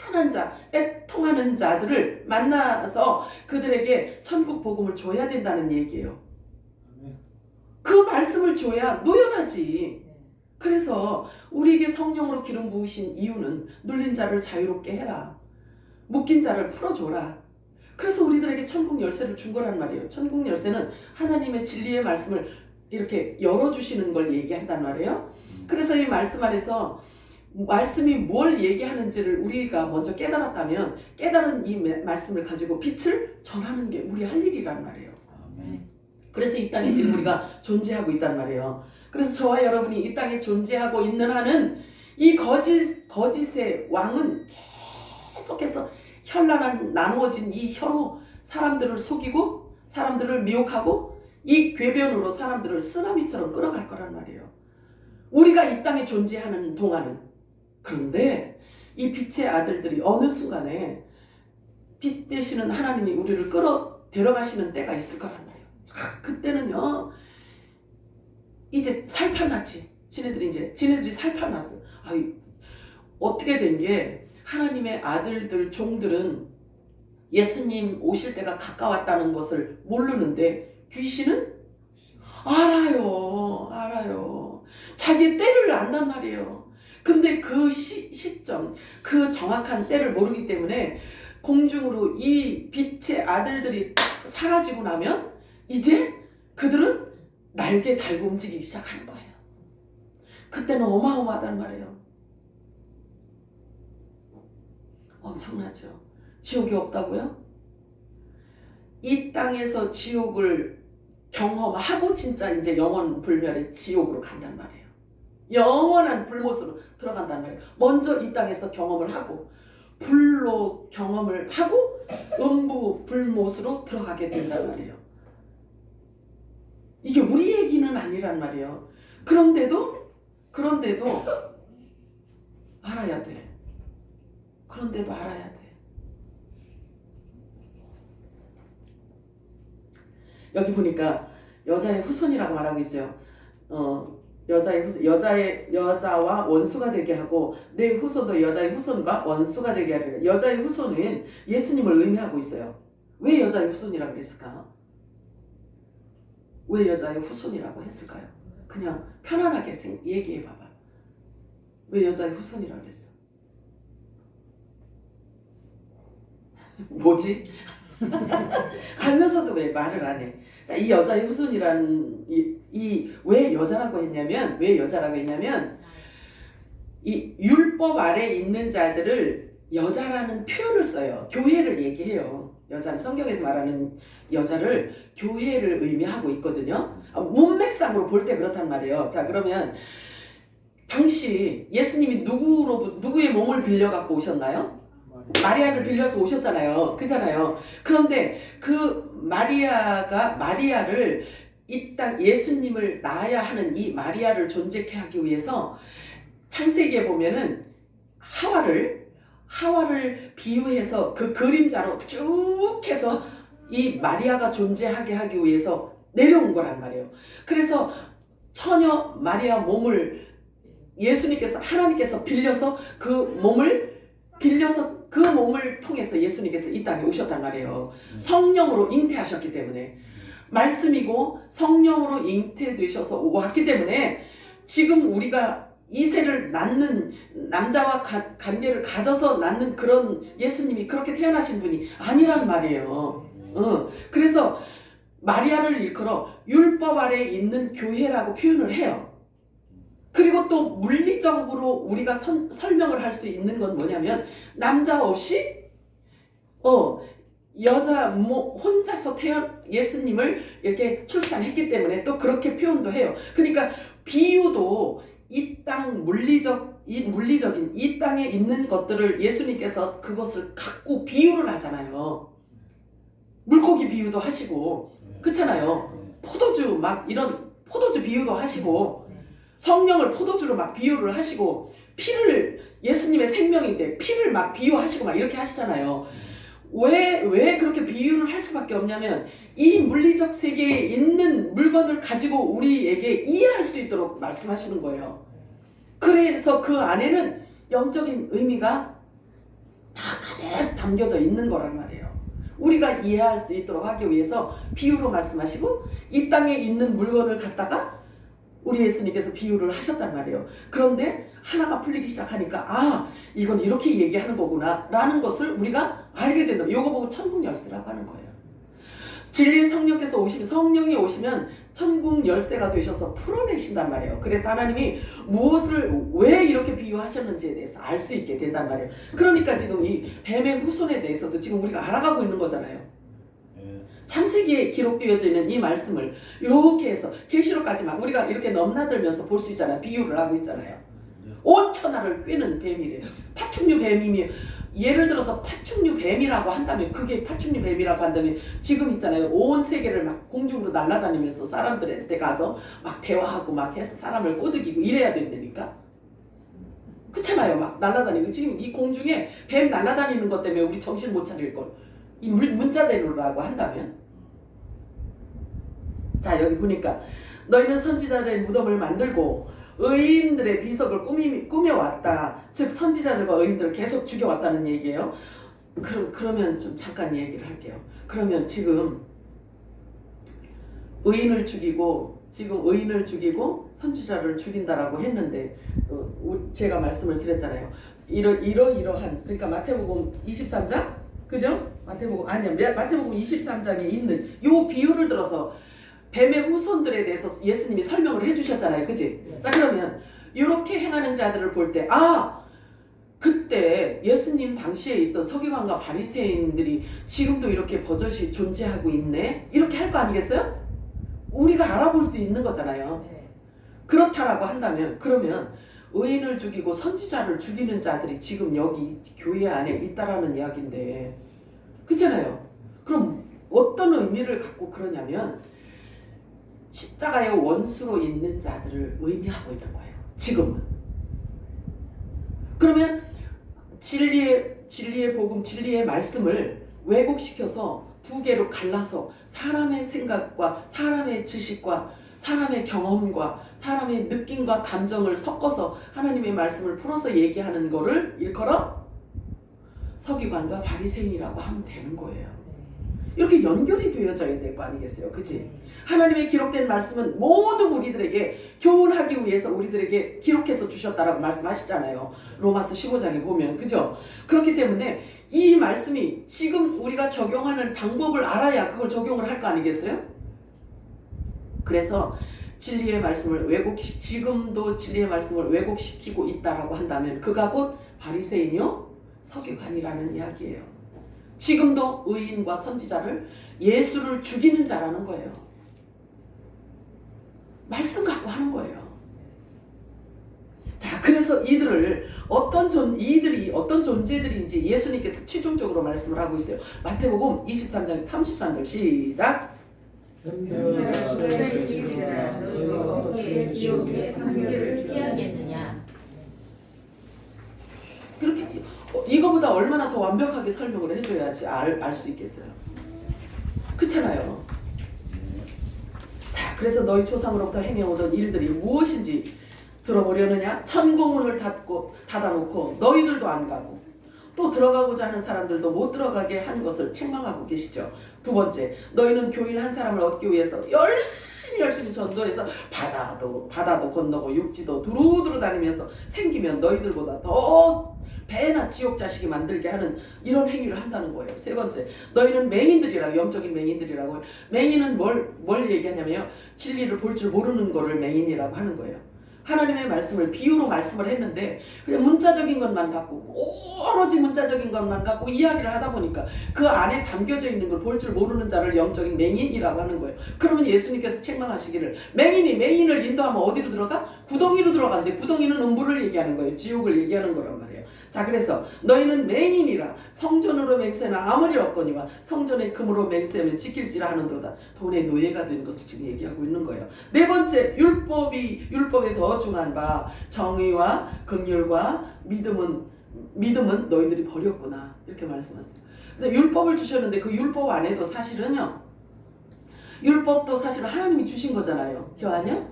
가난한 자, 애통하는 자들을 만나서 그들에게 천국 복음을 줘야 된다는 얘기예요. 그 말씀을 줘야 노연하지. 그래서 우리에게 성령으로 기름 부으신 이유는 눌린 자를 자유롭게 해라. 묶인 자를 풀어줘라. 그래서 우리들에게 천국 열쇠를 준 거란 말이에요. 천국 열쇠는 하나님의 진리의 말씀을 이렇게 열어주시는 걸 얘기한단 말이에요. 그래서 이 말씀 안에서 말씀이 뭘 얘기하는지를 우리가 먼저 깨달았다면 깨달은 이 말씀을 가지고 빛을 전하는 게 우리 할 일이란 말이에요. 그래서 이 땅에 지금 우리가 존재하고 있단 말이에요. 그래서 저와 여러분이 이 땅에 존재하고 있는 한은 이 거짓의 왕은 계속해서 현란한 나누어진 이 혀로 사람들을 속이고 사람들을 미혹하고 이 궤변으로 사람들을 쓰나미처럼 끌어갈 거란 말이에요. 우리가 이 땅에 존재하는 동안은. 그런데 이 빛의 아들들이 어느 순간에 빛 되시는 하나님이 우리를 데려가시는 때가 있을 거란 말이에요. 그때는요 이제 살판났지. 지네들이 살판났어. 어떻게 된 게 하나님의 아들들 종들은 예수님 오실 때가 가까웠다는 것을 모르는데 귀신은 알아요. 자기의 때를 안단 말이에요. 근데 그 시점, 그 정확한 때를 모르기 때문에 공중으로 이 빛의 아들들이 사라지고 나면 이제 그들은 날개 달고 움직이기 시작하는 거예요. 그때는 어마어마하단 말이에요. 엄청나죠. 지옥이 없다고요? 이 땅에서 지옥을 경험하고 진짜 이제 영원 불멸의 지옥으로 간단 말이에요. 영원한 불못으로 들어간단 말이에요. 먼저 이 땅에서 경험을 하고 불로 경험을 하고 음부 불못으로 들어가게 된단 말이에요. 이게 우리 얘기는 아니란 말이에요. 그런데도 알아야 돼. 여기 보니까 여자의 후손이라고 말하고 있죠. 여자와 원수가 되게 하고 내 후손도 여자의 후손과 원수가 되게 하리라. 여자의 후손은 예수님을 의미하고 있어요. 왜 여자의 후손이라고 했을까? 왜 여자의 후손이라고 했을까요? 그냥 편안하게 얘기해 봐봐. 왜 여자의 후손이라고 했어? 뭐지? 알면서도 왜 말을 안 해? 자, 이 여자의 후손이라는 왜 여자라고 했냐면 이 율법 아래 있는 자들을 여자라는 표현을 써요. 교회를 얘기해요. 여자는 성경에서 말하는 여자를 교회를 의미하고 있거든요. 문맥상으로 볼 때 그렇단 말이에요. 자, 그러면 당시 예수님이 누구의 몸을 빌려 갖고 오셨나요? 마리아를 빌려서 오셨잖아요. 그잖아요. 그런데 그 마리아를 이 땅 예수님을 낳아야 하는 이 마리아를 존재케 하기 위해서 창세기에 보면은 하와를 비유해서 그 그림자로 쭉 해서 이 마리아가 존재하게 하기 위해서 내려온 거란 말이에요. 그래서 처녀 마리아 몸을 하나님께서 빌려서 그 몸을 통해서 예수님께서 이 땅에 오셨단 말이에요. 성령으로 잉태하셨기 때문에, 말씀이고 성령으로 잉태되셔서 왔기 때문에 지금 우리가 이세를 낳는, 남자와 관계를 가져서 낳는 그런 예수님이 그렇게 태어나신 분이 아니란 말이에요. 그래서 마리아를 일컬어 율법 아래 있는 교회라고 표현을 해요. 그리고 또 물리적으로 우리가 설명을 할 수 있는 건 뭐냐면, 남자 없이 여자 혼자서 예수님을 이렇게 출산했기 때문에 또 그렇게 표현도 해요. 그러니까 비유도 이 땅 물리적인 이 땅에 있는 것들을 예수님께서 그것을 갖고 비유를 하잖아요. 물고기 비유도 하시고, 그렇잖아요. 포도주 막 이런 포도주 비유도 하시고, 성령을 포도주로 막 비유를 하시고, 피를, 예수님의 생명인데 피를 막 비유하시고 막 이렇게 하시잖아요. 왜 그렇게 비유를 할 수밖에 없냐면, 이 물리적 세계에 있는 물건을 가지고 우리에게 이해할 수 있도록 말씀하시는 거예요. 그래서 그 안에는 영적인 의미가 다 가득 담겨져 있는 거란 말이에요. 우리가 이해할 수 있도록 하기 위해서 비유로 말씀하시고, 이 땅에 있는 물건을 갖다가 우리 예수님께서 비유를 하셨단 말이에요. 그런데 하나가 풀리기 시작하니까 이건 이렇게 얘기하는 거구나 라는 것을 우리가 알게 된다. 이거 보고 천국 열쇠라고 하는 거예요. 진리의 성령이 오시면 천국 열쇠가 되셔서 풀어내신단 말이에요. 그래서 하나님이 무엇을 왜 이렇게 비유하셨는지에 대해서 알 수 있게 된단 말이에요. 그러니까 지금 이 뱀의 후손에 대해서도 지금 우리가 알아가고 있는 거잖아요. 창세기에 기록되어져 있는 이 말씀을 이렇게 해서 계시록까지만 우리가 이렇게 넘나들면서 볼 수 있잖아요. 비유를 하고 있잖아요. 5천하를 꿰는 뱀이래요. 파충류 뱀이면, 예를 들어서 파충류 뱀이라고 한다면, 그게 파충류 뱀이라고 한다면 지금 있잖아요. 온 세계를 막 공중으로 날아다니면서 사람들한테 가서 막 대화하고 막 해서 사람을 꼬드기고 이래야 된다니까. 그렇잖아요. 막 날아다니고, 지금 이 공중에 뱀 날아다니는 것 때문에 우리 정신 못 차릴걸. 이 문자대로라고 한다면. 자, 여기 보니까 너희는 선지자들의 무덤을 만들고 의인들의 비석을 꾸며왔다. 즉 선지자들과 의인들을 계속 죽여왔다는 얘기예요. 그러면 좀 잠깐 얘기를 할게요. 그러면 지금 의인을 죽이고 선지자를 죽인다라고 했는데, 제가 말씀을 드렸잖아요. 이러한, 그러니까 마태복음 23장, 그죠? 마태복음 23장에 있는 요 비유를 들어서 뱀의 후손들에 대해서 예수님이 설명을 해주셨잖아요. 그지? 자, 그러면 이렇게 행하는 자들을 볼 때, 그때 예수님 당시에 있던 서기관과 바리새인들이 지금도 이렇게 버젓이 존재하고 있네? 이렇게 할 거 아니겠어요? 우리가 알아볼 수 있는 거잖아요. 그렇다라고 한다면, 그러면 의인을 죽이고 선지자를 죽이는 자들이 지금 여기 교회 안에 있다라는 이야기인데, 그렇잖아요. 그럼 어떤 의미를 갖고 그러냐면, 십자가의 원수로 있는 자들을 의미하고 있는 거예요. 지금은. 그러면 진리의 복음, 진리의 말씀을 왜곡시켜서 두 개로 갈라서 사람의 생각과 사람의 지식과 사람의 경험과 사람의 느낌과 감정을 섞어서 하나님의 말씀을 풀어서 얘기하는 거를 일컬어 서기관과 바리새인이라고 하면 되는 거예요. 이렇게 연결이 되어져야 될 거 아니겠어요? 그치? 하나님의 기록된 말씀은 모두 우리들에게 교훈하기 위해서 우리들에게 기록해서 주셨다라고 말씀하시잖아요. 로마서 15장에 보면. 그죠? 그렇기 때문에 이 말씀이 지금 우리가 적용하는 방법을 알아야 그걸 적용을 할 거 아니겠어요? 그래서 진리의 말씀을 지금도 진리의 말씀을 왜곡시키고 있다라고 한다면 그가 곧 바리새인이요 서기관이라는 이야기예요. 지금도 의인과 선지자를 예수를 죽이는 자라는 거예요. 말씀 갖고 하는 거예요. 자, 그래서 이들이 어떤 존재들인지 예수님께서 최종적으로 말씀을 하고 있어요. 마태복음 23장 33절 시작. 너희가 어떻게 지옥의 판결을 피하겠느냐. 그렇게 이거보다 얼마나 더 완벽하게 설명을 해줘야지 알 수 있겠어요. 그렇잖아요. 자, 그래서 너희 조상으로부터 행해오던 일들이 무엇인지 들어보려느냐? 천국문을 닫아놓고 너희들도 안 가고 또 들어가고자 하는 사람들도 못 들어가게 한 것을 책망하고 계시죠. 두 번째, 너희는 교인 한 사람을 얻기 위해서 열심히 전도해서 바다도 건너고 육지도 두루두루 다니면서 생기면 너희들보다 더 배나 지옥 자식이 만들게 하는 이런 행위를 한다는 거예요. 세 번째, 너희는 맹인들이라고, 영적인 맹인들이라고. 맹인은 뭘 얘기하냐면요, 진리를 볼 줄 모르는 거를 맹인이라고 하는 거예요. 하나님의 말씀을 비유로 말씀을 했는데 그냥 문자적인 것만 갖고 오로지 문자적인 것만 갖고 이야기를 하다 보니까 그 안에 담겨져 있는 걸 볼 줄 모르는 자를 영적인 맹인이라고 하는 거예요. 그러면 예수님께서 책망하시기를 맹인을 인도하면 어디로 들어가? 구덩이로 들어간대. 구덩이는 음부를 얘기하는 거예요. 지옥을 얘기하는 거란 말이에요. 자, 그래서 너희는 맹인이라 성전으로 맹세나 아무리 얻거니와 성전의 금으로 맹세하면 지킬지라 하는도다. 돈의 노예가 된 것을 지금 얘기하고 있는 거예요. 네 번째, 율법에 더 중한 바 정의와 긍휼과 믿음은 너희들이 버렸구나, 이렇게 말씀하세요. 그래서 율법을 주셨는데 그 율법 안에도 사실은요, 율법도 사실은 하나님이 주신 거잖아요. 기억하냐?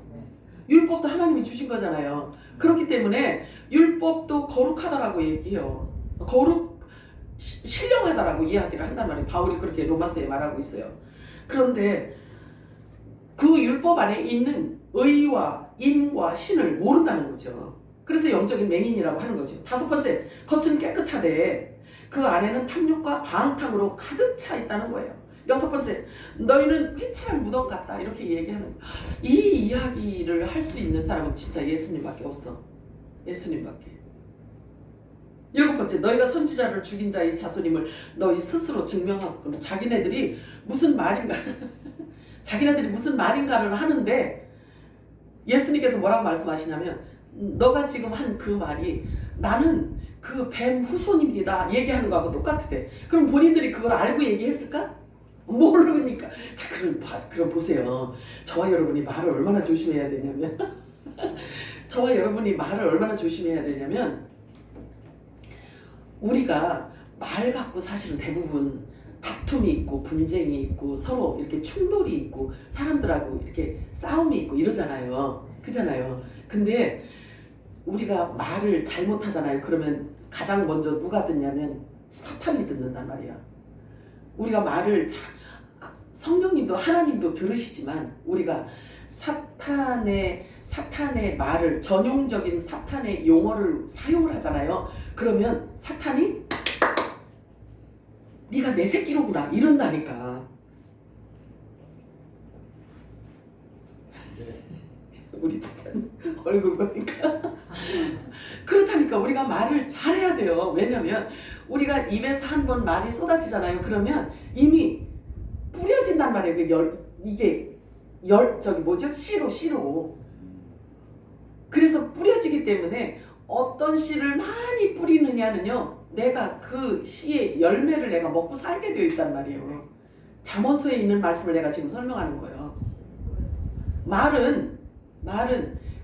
율법도 하나님이 주신 거잖아요. 그렇기 때문에 율법도 거룩하다라고 얘기해요. 신령하다라고 이야기를 한단 말이에요. 바울이 그렇게 로마서에 말하고 있어요. 그런데 그 율법 안에 있는 의와 인과 신을 모른다는 거죠. 그래서 영적인 맹인이라고 하는 거죠. 다섯 번째, 겉은 깨끗하되 그 안에는 탐욕과 방탕으로 가득 차 있다는 거예요. 여섯 번째, 너희는 회칠한 무덤 같다, 이렇게 얘기하는 거예요. 이 이야기를 할 수 있는 사람은 진짜 예수님밖에 없어. 예수님밖에. 일곱 번째, 너희가 선지자를 죽인 자의 자손임을 너희 스스로 증명하고, 자기네들이 무슨 말인가를 하는데 예수님께서 뭐라고 말씀하시냐면, 너가 지금 한 그 말이 나는 그 뱀 후손입니다 얘기하는 거하고 똑같대. 그럼 본인들이 그걸 알고 얘기했을까? 모르니까. 자, 그럼 보세요. 저와 여러분이 말을 얼마나 조심해야 되냐면 우리가 말 갖고 사실은 대부분 다툼이 있고 분쟁이 있고 서로 이렇게 충돌이 있고 사람들하고 이렇게 싸움이 있고 이러잖아요. 그잖아요. 근데 우리가 말을 잘못하잖아요. 그러면 가장 먼저 누가 듣냐면 사탄이 듣는단 말이야. 우리가 말을 성령님도 하나님도 들으시지만 우리가 사탄의 말을, 전용적인 사탄의 용어를 사용을 하잖아요. 그러면 사탄이 네가 내 새끼로구나 이런다니까. 우리 집사님 얼굴 보니까 그렇다니까. 우리가 말을 잘해야 돼요. 왜냐면 우리가 입에서 한 번 말이 쏟아지잖아요. 그러면 이미 뿌려진단 말이에요. 씨로. 그래서 뿌려지기 때문에 어떤 씨를 많이 뿌리느냐는요, 내가 그 씨의 열매를 내가 먹고 살게 되어 있단 말이에요. 잠언서에 있는 말씀을 내가 지금 설명하는 거예요. 말은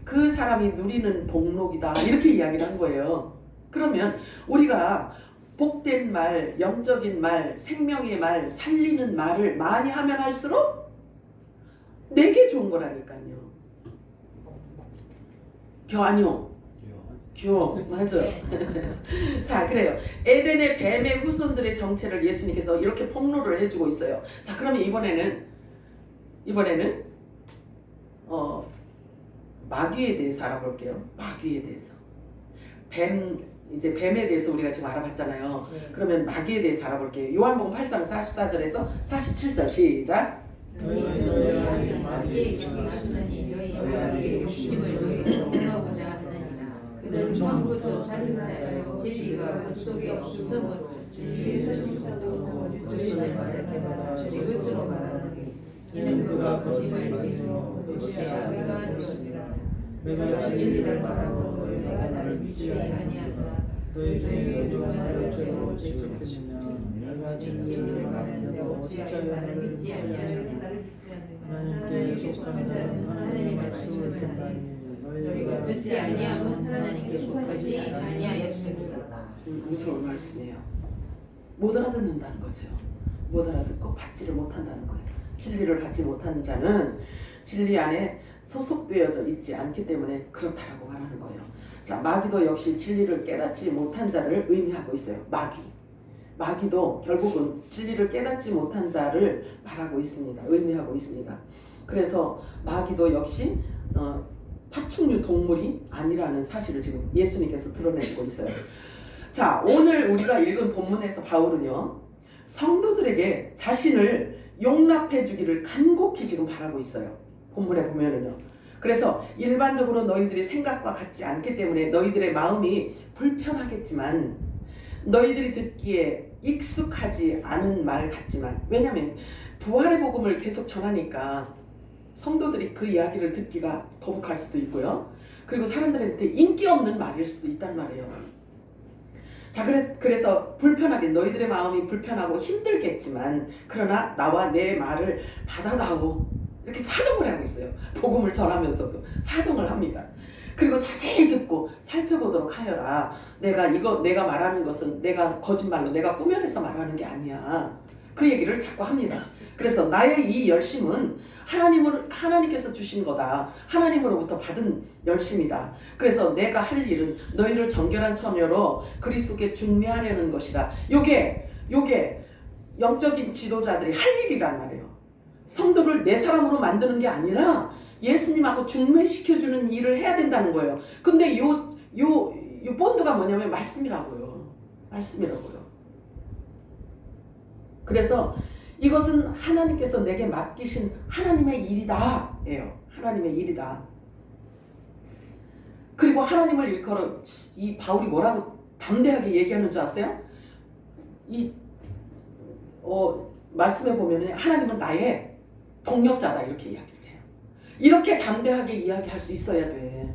그 사람이 누리는 복록이다, 이렇게 이야기를 한 거예요. 그러면 우리가 복된 말, 영적인 말, 생명의 말, 살리는 말을 많이 하면 할수록 내게 좋은 거라니까요. 아니요. 맞아요. 자, 그래요. 에덴의 뱀의 후손들의 정체를 예수님께서 이렇게 폭로를 해주고 있어요. 자, 그러면 이번에는 마귀에 대해서 알아볼게요. 마귀에 대해서. 뱀에 대해서 우리가 지금 알아봤잖아요. 그러면 마귀에 대해서 알아볼게요. 요한복음 8장 44절에서 47절 시작. 너희 안에 마귀의 영이 있으니 너희 마귀의 욕심을 너희로 행하고자 하느니라. 그는 처음부터 살인자요 진리가 그 속에 없음으로 진리에서 지금부터 거짓을 말할 때마다 이것으로 말하노니 이는 그가 거짓을 부리며 그것이 아비가 한 것이라. 내가 진리를 말하고 너희가 나를 믿지 아니하노라. 너희 중에 누가 나를 죄로 지적했느냐. 내가 진리를 말하는데 어찌하여 나를 믿지 아니하느냐. 하나님께 속한 자는 하나님의 말씀을 듣나니 너희가 듣지 아니하면 하나님께 속하지 아니하였습니다. 무서운 말씀이에요. 못 알아듣는다는 거죠. 못 알아듣고 받지를 못한다는 거예요. 진리를 받지 못하는 자는 진리 안에 소속되어져 있지 않기 때문에 그렇다라고 말하는 거예요. 자, 마귀도 역시 진리를 깨닫지 못한 자를 의미하고 있어요. 마귀도 결국은 진리를 깨닫지 못한 자를 말하고 있습니다. 의미하고 있습니다. 그래서 마귀도 역시 파충류 동물이 아니라는 사실을 지금 예수님께서 드러내고 있어요. 자, 오늘 우리가 읽은 본문에서 바울은요, 성도들에게 자신을 용납해 주기를 간곡히 지금 바라고 있어요. 본문에 보면은요. 그래서 일반적으로 너희들이 생각과 같지 않기 때문에 너희들의 마음이 불편하겠지만, 너희들이 듣기에 익숙하지 않은 말 같지만, 왜냐하면 부활의 복음을 계속 전하니까 성도들이 그 이야기를 듣기가 거북할 수도 있고요. 그리고 사람들한테 인기 없는 말일 수도 있단 말이에요. 자, 그래서 불편하게, 너희들의 마음이 불편하고 힘들겠지만 그러나 나와 내 말을 받아다오, 이렇게 사정을 하고 있어요. 복음을 전하면서도 사정을 합니다. 그리고 자세히 듣고 살펴보도록 하여라. 내가 말하는 것은 내가 거짓말로 내가 꾸며내서 말하는 게 아니야. 그 얘기를 자꾸 합니다. 그래서 나의 이 열심은 하나님께서 주신 거다. 하나님으로부터 받은 열심이다. 그래서 내가 할 일은 너희를 정결한 처녀로 그리스도께 중매하려는 것이다. 요게 영적인 지도자들이 할 일이란 말이에요. 성도를 내 사람으로 만드는 게 아니라 예수님하고 중매시켜주는 일을 해야 된다는 거예요. 근데 요 본드가 뭐냐면 말씀이라고요. 그래서 이것은 하나님께서 내게 맡기신 하나님의 일이다. 하나님의 일이다. 그리고 하나님을 일컬어 이 바울이 뭐라고 담대하게 얘기하는 줄 아세요? 말씀에 보면 하나님은 나의 동력자다, 이렇게 이야기를 해요. 이렇게 담대하게 이야기할 수 있어야 돼.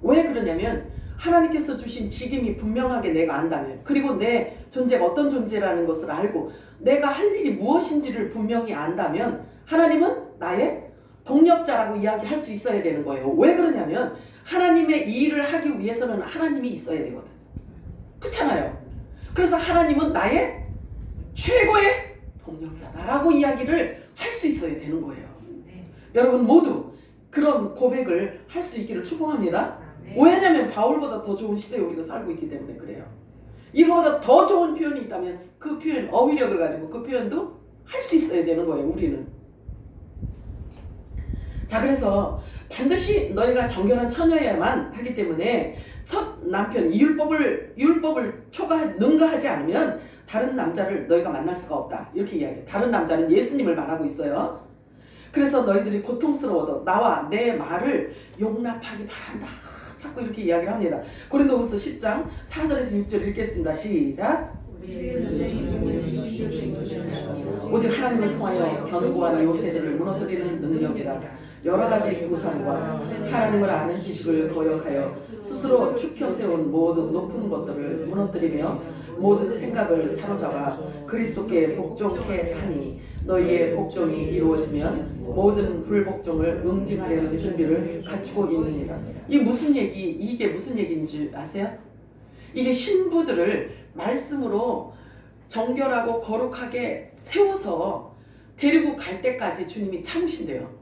왜 그러냐면 하나님께서 주신 직임이 분명하게 내가 안다면, 그리고 내 존재가 어떤 존재라는 것을 알고 내가 할 일이 무엇인지를 분명히 안다면 하나님은 나의 동력자라고 이야기할 수 있어야 되는 거예요. 왜 그러냐면 하나님의 이 일을 하기 위해서는 하나님이 있어야 되거든. 그렇잖아요. 그래서 하나님은 나의 최고의 동력자다라고 이야기를 할 수 있어야 되는 거예요. 여러분 모두 그런 고백을 할 수 있기를 축복합니다. 왜냐하면 바울보다 더 좋은 시대에 우리가 살고 있기 때문에 그래요. 이거보다 더 좋은 표현이 있다면 그 표현, 어휘력을 가지고 그 표현도 할 수 있어야 되는 거예요. 우리는. 자, 그래서 반드시 너희가 정결한 처녀여야만 하기 때문에 첫 남편 율법을 능가하지 않으면 다른 남자를 너희가 만날 수가 없다, 이렇게 이야기해요. 다른 남자는 예수님을 말하고 있어요. 그래서 너희들이 고통스러워도 나와 내 말을 용납하기 바란다, 자꾸 이렇게 이야기를 합니다. 고린도후서 10장 4절에서 6절 읽겠습니다. 시작. 오직 하나님을 통하여 견고한 요새들을 무너뜨리는 능력이라. 여러 가지 구상과 하나님을 아는 지식을 거역하여 스스로 축혀 세운 모든 높은 것들을 무너뜨리며 모든 생각을 사로잡아 그리스도께 복종케 하니 너희의 복종이 이루어지면 모든 불복종을 응징하려는 준비를 갖추고 있느니라. 이게 무슨 얘기인지 아세요? 이게 신부들을 말씀으로 정결하고 거룩하게 세워서 데리고 갈 때까지 주님이 참으신대요.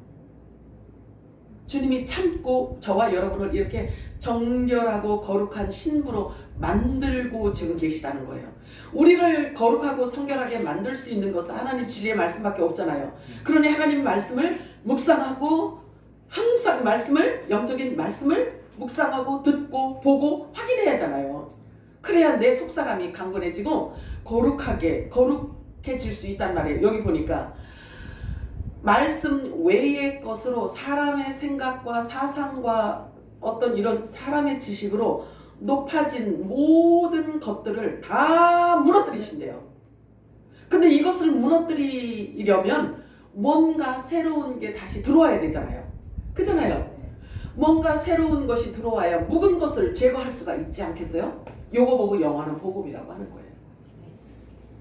주님이 참고 저와 여러분을 이렇게 정결하고 거룩한 신부로 만들고 지금 계시다는 거예요. 우리를 거룩하고 성결하게 만들 수 있는 것은 하나님 진리의 말씀밖에 없잖아요. 그러니 하나님 말씀을 묵상하고 항상 말씀을, 영적인 말씀을 묵상하고 듣고 보고 확인해야 하잖아요. 그래야 내 속사람이 강건해지고 거룩해질 수 있단 말이에요. 여기 보니까 말씀 외의 것으로 사람의 생각과 사상과 어떤 이런 사람의 지식으로 높아진 모든 것들을 다 무너뜨리신대요. 근데 이것을 무너뜨리려면 뭔가 새로운 게 다시 들어와야 되잖아요. 그잖아요. 뭔가 새로운 것이 들어와야 묵은 것을 제거할 수가 있지 않겠어요? 요거 보고 영화는 복음이라고 하는 거예요.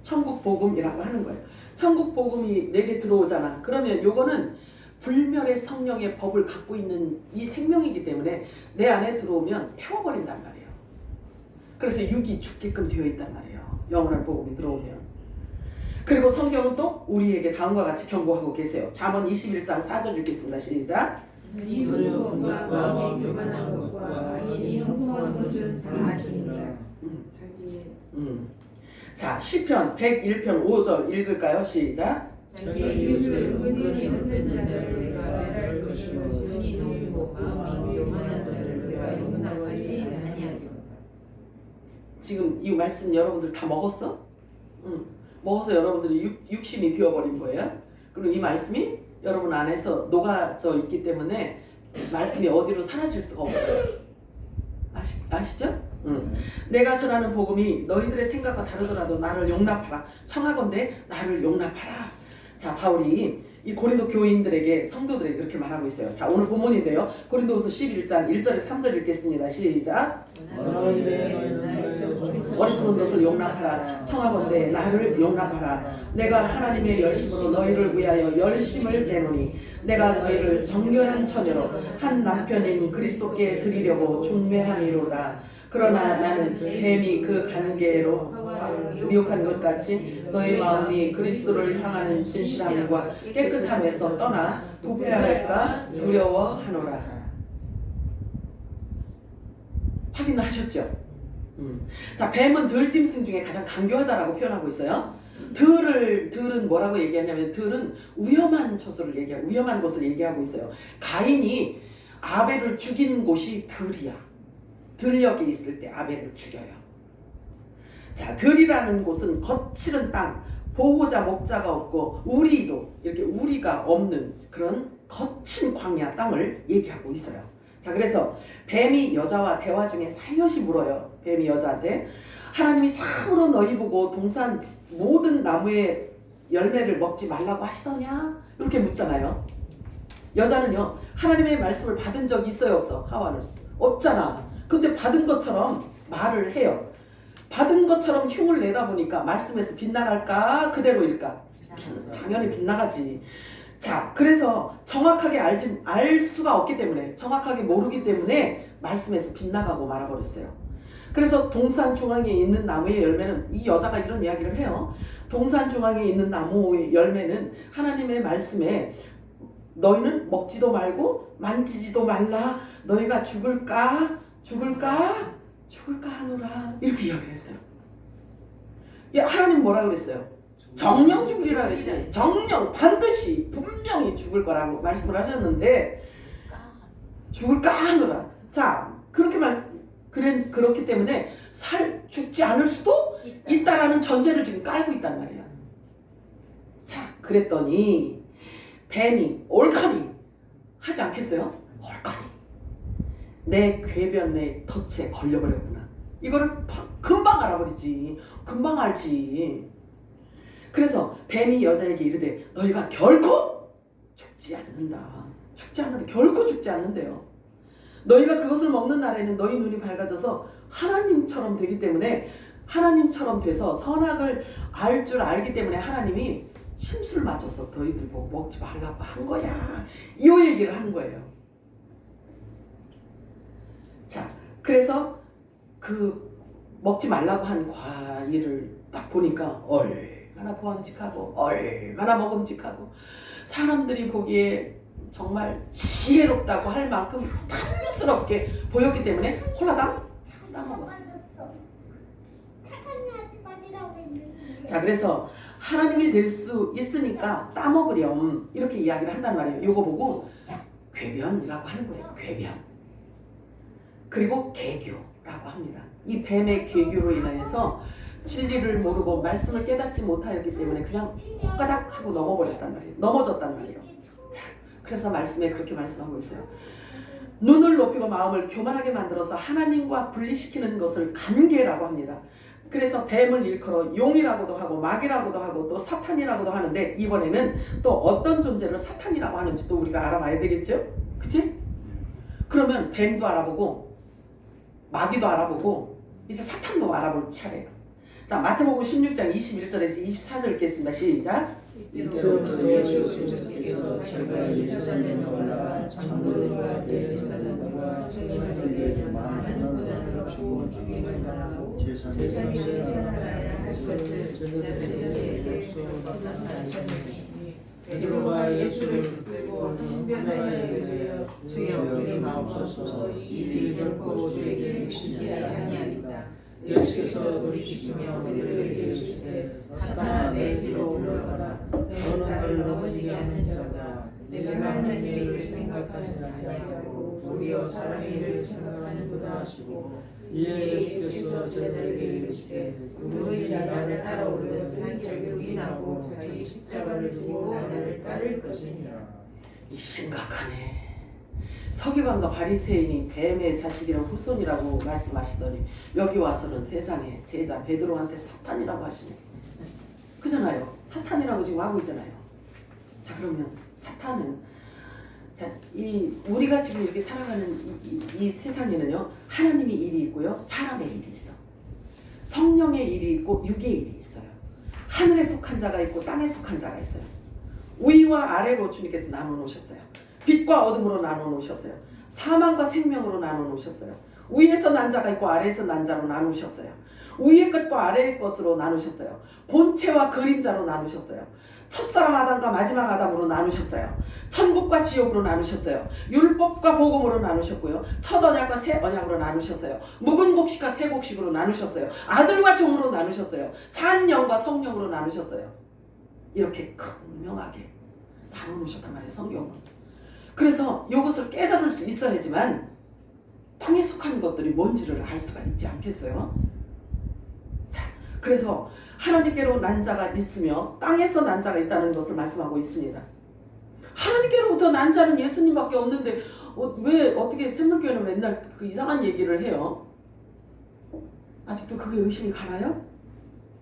천국 복음이라고 하는 거예요. 천국 복음이 내게 들어오잖아. 그러면 요거는 불멸의 성령의 법을 갖고 있는 이 생명이기 때문에 내 안에 들어오면 태워버린단 말이에요. 그래서 육이 죽게끔 되어 있단 말이에요. 영원한 복음이 들어오면. 그리고 성경은 또 우리에게 다음과 같이 경고하고 계세요. 잠언 21장 4절 읽겠습니다. 시작. 너희 것과 마음에 교만한 것과 악인이 형통한 것은 다 지니라. 자, 시편 101편 5절 읽을까요? 시작. 자기의 이웃을 은근히 흔드는 자를 내가 멸할 것이요 눈이 높고 마음이 교만한 자를 내가 용납하지 아니하리로다. 지금 이 말씀 여러분들 다 먹었어? 먹어서 여러분들이 육신이 되어버린 거예요. 그리고 이 말씀이 여러분 안에서 녹아져 있기 때문에 말씀이 어디로 사라질 수가 없어요. 아시죠? 내가 전하는 복음이 너희들의 생각과 다르더라도 나를 용납하라. 청하건대 나를 용납하라. 자, 바울이 이 고린도 교인들에게, 성도들에게 이렇게 말하고 있어요. 자, 오늘 본문인데요. 고린도후서 11장 1절에 3절 읽겠습니다. 시작. 어리석은 것을 용납하라. 청하건대 나를 용납하라. 내가 하나님의 열심으로 너희를 위하여 열심을 내노니 내가 너희를 정결한 처녀로 한 남편인 그리스도께 드리려고 중매함이로다. 그러나 나는 뱀이 그 관계로 미혹한 것 같이 너희 마음이 그리스도를 향하는 진실함과 깨끗함에서 떠나 부패할까 두려워하노라. 확인하셨죠? 자, 뱀은 들짐승 중에 가장 간교하다라고 표현하고 있어요. 들은 뭐라고 얘기하냐면 들은 위험한 처소를 얘기하고 위험한 곳을 얘기하고 있어요. 가인이 아벨을 죽인 곳이 들이야. 들녘에 있을 때 아벨을 죽여요. 자, 들이라는 곳은 거칠은 땅, 보호자 목자가 없고 우리도 이렇게 우리가 없는 그런 거친 광야 땅을 얘기하고 있어요. 자, 그래서 뱀이 여자와 대화 중에 살며시 물어요. 뱀이 여자한테 하나님이 참으로 너희 보고 동산 모든 나무의 열매를 먹지 말라고 하시더냐? 이렇게 묻잖아요. 여자는요, 하나님의 말씀을 받은 적이 있어요, 없어? 하와는 없잖아. 근데 받은 것처럼 말을 해요. 받은 것처럼 흉을 내다 보니까 말씀에서 빗나갈까 그대로일까? 당연히 빗나가지. 자, 그래서 정확하게 알 수가 없기 때문에, 정확하게 모르기 때문에 말씀에서 빗나가고 말아버렸어요. 그래서 동산 중앙에 있는 나무의 열매는, 이 여자가 이런 이야기를 해요. 동산 중앙에 있는 나무의 열매는 하나님의 말씀에 너희는 먹지도 말고 만지지도 말라. 너희가 죽을까 하노라. 이렇게 이야기를 했어요. 하나님 뭐라 그랬어요? 정령 죽으리라 그랬지. 정령 반드시 분명히 죽을 거라고 말씀을 하셨는데 죽을까 하노라. 자, 그렇기 때문에 죽지 않을 수도 있다라는 전제를 지금 깔고 있단 말이야. 자, 그랬더니 뱀이 올카니 하지 않겠어요? 올카니 내 궤변 내 덫에 걸려버렸구나. 이거를 금방 알아버리지. 금방 알지. 그래서 뱀이 여자에게 이르되 너희가 결코 죽지 않는다. 죽지 않는다. 결코 죽지 않는데요. 너희가 그것을 먹는 날에는 너희 눈이 밝아져서 하나님처럼 되기 때문에, 하나님처럼 돼서 선악을 알 줄 알기 때문에 하나님이 심술 맞아서 너희들 보고 먹지 말라고 한 거야. 이 얘기를 하는 거예요. 자, 그래서 그 먹지 말라고 한 과일을 딱 보니까 얼마나 보암직하고 얼마나 먹음직하고 사람들이 보기에 정말 지혜롭다고 할 만큼 탐스럽게 보였기 때문에 홀라당 따먹었어요. 자, 그래서 하나님이 될 수 있으니까 따먹으렴 이렇게 이야기를 한단 말이에요. 요거 보고 궤변이라고 하는 거예요. 궤변. 그리고 개교라고 합니다. 이 뱀의 개교로 인해서 진리를 모르고 말씀을 깨닫지 못하였기 때문에 그냥 헛가닥 하고 넘어버렸단 말이에요. 넘어졌단 말이에요. 자, 그래서 말씀에 그렇게 말씀하고 있어요. 눈을 높이고 마음을 교만하게 만들어서 하나님과 분리시키는 것을 간계라고 합니다. 그래서 뱀을 일컬어 용이라고도 하고 마귀라고도 하고 또 사탄이라고도 하는데 이번에는 또 어떤 존재를 사탄이라고 하는지 또 우리가 알아봐야 되겠죠? 그치? 그러면 뱀도 알아보고 마귀도 알아보고 이제 사탄도 알아볼 차례예요. 자, 마태복음 16장 21절에서 24절 읽겠습니다. 시작. 이때부터 예수 그리스도께서 자기가 예루살렘에 올라가 장로들과 대제사장들과 서기관들에게 많은 고난을 주고 죽임을 당하고 제3일에 생활하여 할 것을 제자들에게 약속하셨으니 베드로가 예수를 끌고 신변하여 이르되 주여 우리 마옵소서 이 일 결코 주에게 미치지 아니하리다. 예수께서 돌이키시며 그들에게 이르시되 사탄아 내 뒤로 물러가라. 너는 나를 넘어지게 하는 자다. 내가 하나님의 일을 생각하지 아니하고 도리어 사람의 일을 생각하는도다 하시고 이에 예수께서 제자들에게 이르시되 누구든지 나를 따라오려면 자기를 부인하고 자기 십자가를 지고 나를 따를 것이니라. 이 심각하네. 서기관과 바리새인이 뱀의 자식이랑 후손이라고 말씀하시더니 여기 와서는 세상에 제자 베드로한테 사탄이라고 하시네. 그잖아요. 사탄이라고 지금 하고 있잖아요. 자, 그러면 사탄은 자, 우리가 지금 이렇게 살아가는 이 세상에는요, 하나님의 일이 있고요, 사람의 일이 있어. 성령의 일이 있고 육의 일이 있어요. 하늘에 속한 자가 있고 땅에 속한 자가 있어요. 위와 아래로 주님께서 나눠 놓으셨어요. 빛과 어둠으로 나눠 놓으셨어요. 사망과 생명으로 나눠 놓으셨어요. 위에서 난 자가 있고 아래에서 난 자로 나누셨어요. 위의 것과 아래의 것으로 나누셨어요. 본체와 그림자로 나누셨어요. 첫사람 아담과 마지막 아담으로 나누셨어요. 천국과 지옥으로 나누셨어요. 율법과 복음으로 나누셨고요. 첫 언약과 새 언약으로 나누셨어요. 묵은 곡식과 새 곡식으로 나누셨어요. 아들과 종으로 나누셨어요. 산영과 성령으로 나누셨어요. 이렇게 극명하게 나눠놓으셨단 말이에요, 성경은. 그래서 이것을 깨달을 수 있어야지만 땅에 속한 것들이 뭔지를 알 수가 있지 않겠어요? 자, 그래서 하나님께로 난 자가 있으며 땅에서 난 자가 있다는 것을 말씀하고 있습니다. 하나님께로부터 난 자는 예수님밖에 없는데 왜 어떻게 샘물교회는 맨날 그 이상한 얘기를 해요? 아직도 그게 의심이 가나요?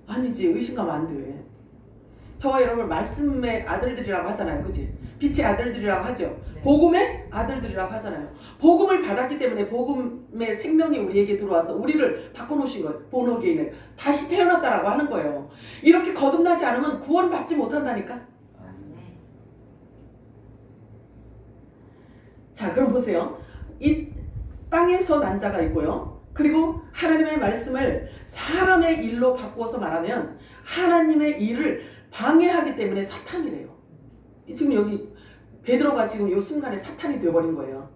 아니지, 의심가면 안 돼. 저와 여러분 말씀의 아들들이라고 하잖아요, 그치? 빛의 아들들이라고 하죠. 네. 복음의 아들들이라고 하잖아요. 복음을 받았기 때문에 복음의 생명이 우리에게 들어와서 우리를 바꿔놓으신 거예요. 본어게인을 다시 태어났다라고 하는 거예요. 이렇게 거듭나지 않으면 구원받지 못한다니까. 자, 그럼 보세요. 이 땅에서 난 자가 있고요. 그리고 하나님의 말씀을 사람의 일로 바꾸어서 말하면 하나님의 일을 방해하기 때문에 사탄이래요. 지금 여기 베드로가 지금 이 순간에 사탄이 되어버린 거예요.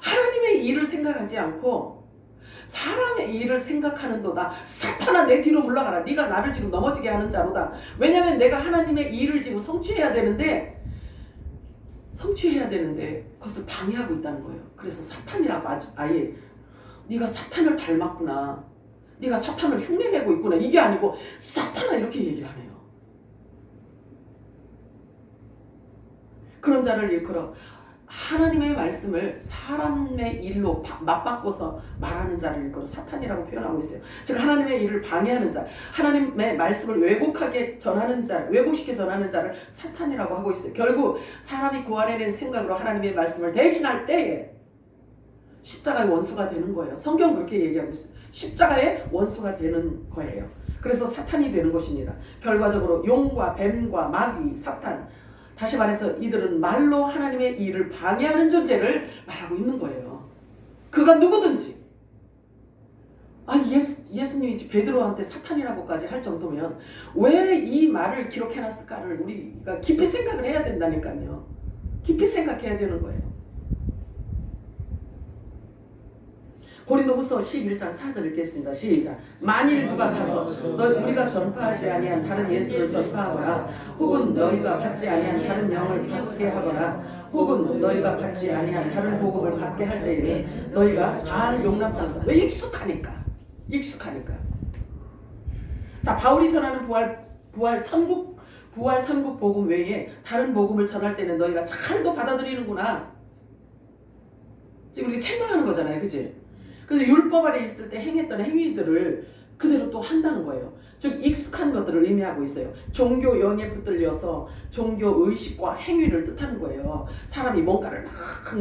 하나님의 일을 생각하지 않고 사람의 일을 생각하는도다. 사탄아 내 뒤로 물러가라. 네가 나를 지금 넘어지게 하는 자로다. 왜냐하면 내가 하나님의 일을 지금 성취해야 되는데 그것을 방해하고 있다는 거예요. 그래서 사탄이라고 아예 네가 사탄을 닮았구나. 네가 사탄을 흉내내고 있구나. 이게 아니고 사탄아 이렇게 얘기를 하네요. 그런 자를 일컬어 하나님의 말씀을 사람의 일로 맞바꿔서 말하는 자를 일컬어 사탄이라고 표현하고 있어요. 즉 하나님의 일을 방해하는 자, 하나님의 말씀을 왜곡하게 전하는 자, 왜곡시켜 전하는 자를 사탄이라고 하고 있어요. 결국 사람이 고안해낸 생각으로 하나님의 말씀을 대신할 때에 십자가의 원수가 되는 거예요. 성경 그렇게 얘기하고 있어요. 십자가의 원수가 되는 거예요. 그래서 사탄이 되는 것입니다. 결과적으로 용과 뱀과 마귀, 사탄, 다시 말해서 이들은 말로 하나님의 일을 방해하는 존재를 말하고 있는 거예요. 그가 누구든지 예수님이 베드로한테 사탄이라고까지 할 정도면 왜 이 말을 기록해놨을까를 우리가 깊이 생각을 해야 된다니까요. 깊이 생각해야 되는 거예요. 고린도후서 11장 4절 읽겠습니다. 시작. 만일 누가 가서 우리가 전파하지 아니한 다른 예수를 전파하거나 혹은 너희가 받지 아니한 다른 영을 받게 하거나 혹은 너희가 받지 아니한 다른 복음을 받게 할 때에는 너희가 잘 용납한다. 왜? 익숙하니까. 자, 바울이 전하는 부활 천국 복음 외에 다른 복음을 전할 때는 너희가 잘 또 받아들이는구나. 지금 우리 책망하는 거잖아요, 그치? 그래서 율법 아래 있을 때 행했던 행위들을 그대로 또 한다는 거예요. 즉 익숙한 것들을 의미하고 있어요. 종교 영에 붙들려서 종교 의식과 행위를 뜻하는 거예요. 사람이 뭔가를 막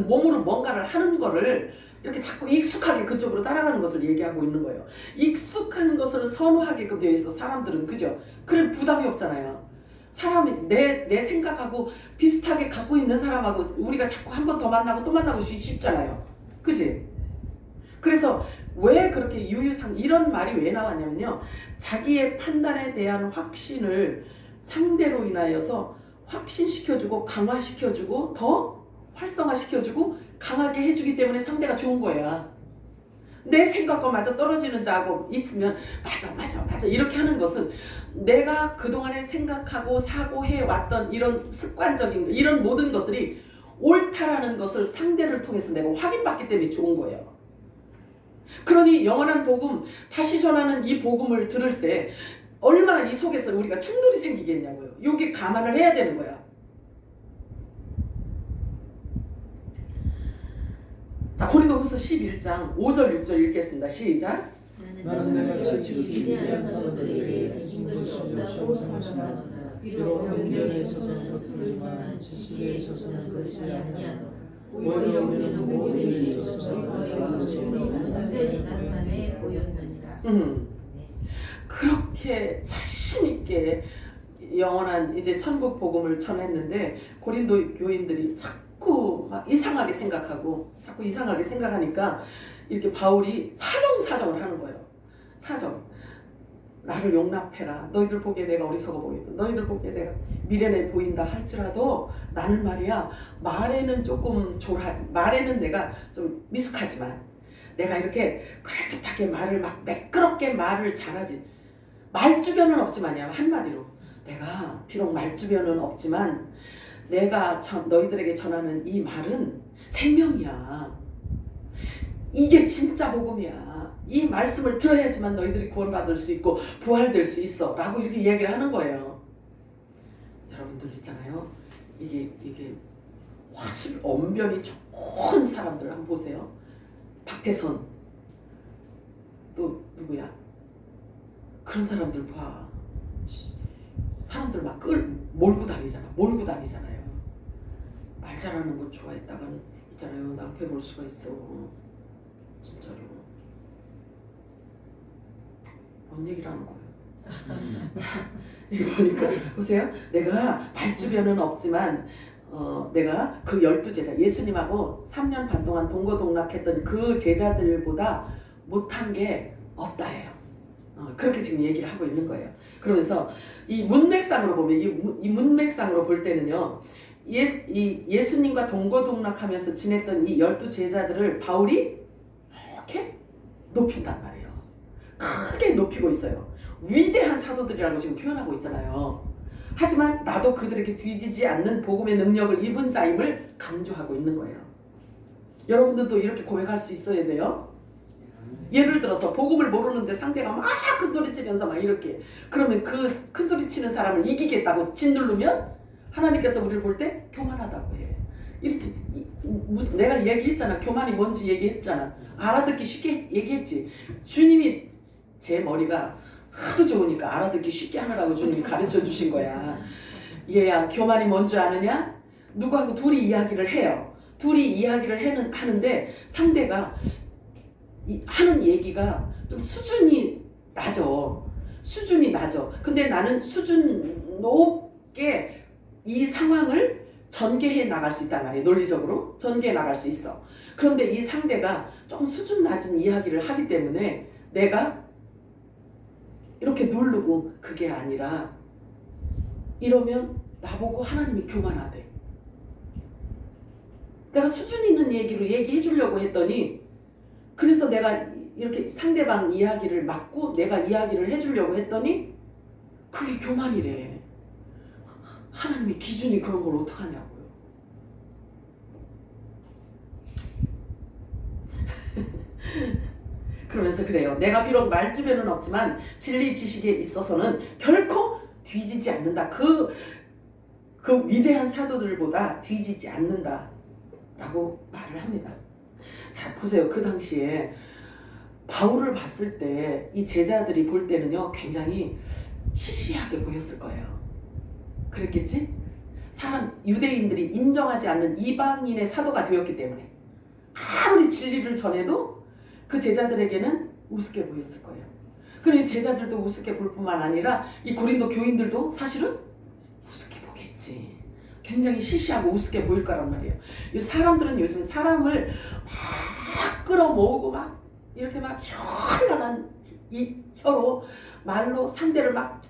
몸으로 뭔가를 하는 거를 이렇게 자꾸 익숙하게 그쪽으로 따라가는 것을 얘기하고 있는 거예요. 익숙한 것을 선호하게끔 되어 있어 사람들은, 그죠? 그래 부담이 없잖아요. 사람이 내 생각하고 비슷하게 갖고 있는 사람하고 우리가 자꾸 한 번 더 만나고 또 만나고 싶잖아요. 그지? 그래서 왜 그렇게 유유상 이런 말이 왜 나왔냐면요. 자기의 판단에 대한 확신을 상대로 인하여서 확신시켜주고 강화시켜주고 더 활성화시켜주고 강하게 해주기 때문에 상대가 좋은 거야. 내 생각과 맞아 떨어지는 자하고 있으면 맞아 이렇게 하는 것은 내가 그동안에 생각하고 사고해왔던 이런 습관적인 이런 모든 것들이 옳다라는 것을 상대를 통해서 내가 확인받기 때문에 좋은 거예요. 그러니 영원한 복음, 다시 전하는 이 복음을 들을 때 얼마나 이 속에서 우리가 충돌이 생기겠냐고요. 여기 감안을 해야 되는 거야. 자, 고린도후서 11장 5절 6절 읽겠습니다. 시작. 나는 내가 지극히 위대한 사람들에게 가진 것이 없다고 생각하노라. 비록 경전에 있어서는 그러지만 지식에 있어서는 그렇지 아니하노라. 오히려 우리는 모든 일에 있어서 너희가 완전히 나타내 보였느니라. 그렇게 자신 있게 영원한 이제 천국 복음을 전했는데 고린도 교인들이 자꾸 막 이상하게 생각하니까 이렇게 바울이 사정을 하는 거예요. 사정. 나를 용납해라. 너희들 보기에 내가 어리석어 보이든 너희들 보기에 내가 미련해 보인다 할지라도 나는 말이야 말에는 조금 말에는 내가 좀 미숙하지만 내가 이렇게 그럴듯하게 말을 막 매끄럽게 말을 잘하지. 말주변은 없지만이야. 한마디로 내가 비록 말주변은 없지만 내가 너희들에게 전하는 이 말은 생명이야. 이게 진짜 복음이야. 이 말씀을 들어야지만 너희들이 구원받을 수 있고 부활될 수 있어 라고 이렇게 이야기를 하는 거예요. 여러분들 있잖아요. 이게 화술 언변이 좋은 사람들 한번 보세요. 박태선 또 누구야? 그런 사람들 봐. 사람들 막 몰고 다니잖아요. 말 잘하는 거 좋아했다가는 있잖아요. 낭패 볼 수가 있어. 진짜로. 뭔 얘기를 하는 거예요? 자, 이거 보니까 보세요. 내가 말주변은 없지만 내가 그 12제자 예수님하고 3년 반 동안 동거동락했던 그 제자들보다 못한 게 없다예요. 그렇게 지금 얘기를 하고 있는 거예요. 그러면서 이 문맥상으로 보면 이 문맥상으로 볼 때는요. 예수님과 동거동락하면서 지냈던 이 12제자들을 바울이 이렇게 높인단 말이에요. 크게 높이고 있어요. 위대한 사도들이라고 지금 표현하고 있잖아요. 하지만 나도 그들에게 뒤지지 않는 복음의 능력을 입은 자임을 강조하고 있는 거예요. 여러분들도 이렇게 고백할 수 있어야 돼요. 예를 들어서 복음을 모르는데 상대가 막 큰소리 치면서 막 이렇게 그러면 그 큰소리 치는 사람을 이기겠다고 짓누르면 하나님께서 우리를 볼 때 교만하다고 해. 이렇게 내가 얘기했잖아. 교만이 뭔지 얘기했잖아. 알아듣기 쉽게 얘기했지. 주님이 제 머리가 하도 좋으니까 알아듣기 쉽게 하느라고 주님이 가르쳐 주신 거야. 얘야 교만이 뭔지 아느냐? 누구하고 둘이 이야기를 해요. 둘이 이야기를 하는데 상대가 하는 얘기가 좀 수준이 낮아. 근데 나는 수준 높게 이 상황을 전개해 나갈 수 있단 말이에요. 논리적으로 전개해 나갈 수 있어. 그런데 이 상대가 조금 수준 낮은 이야기를 하기 때문에 내가 이렇게 누르고 그게 아니라 이러면 나보고 하나님이 교만하대. 내가 수준 있는 얘기로 얘기해 주려고 했더니 그래서 내가 이렇게 상대방 이야기를 막고 내가 이야기를 해주려고 했더니 그게 교만이래. 하나님의 기준이 그런 걸 어떡하냐고요. 그러면서 그래요. 내가 비록 말주변은 없지만 진리 지식에 있어서는 결코 뒤지지 않는다. 그 위대한 사도들보다 뒤지지 않는다 라고 말을 합니다. 자, 보세요. 그 당시에 바울을 봤을 때 이 제자들이 볼 때는요 굉장히 시시하게 보였을 거예요. 그랬겠지? 유대인들이 인정하지 않는 이방인의 사도가 되었기 때문에 아무리 진리를 전해도 그 제자들에게는 우습게 보였을 거예요. 그러니 제자들도 우습게 볼 뿐만 아니라 이 고린도 교인들도 사실은 우습게 보겠지. 굉장히 시시하고 우습게 보일 거란 말이에요. 이 사람들은 요즘 사람을 막 끌어모으고 막 이렇게 막 현란한 이 혀로 말로 상대를 막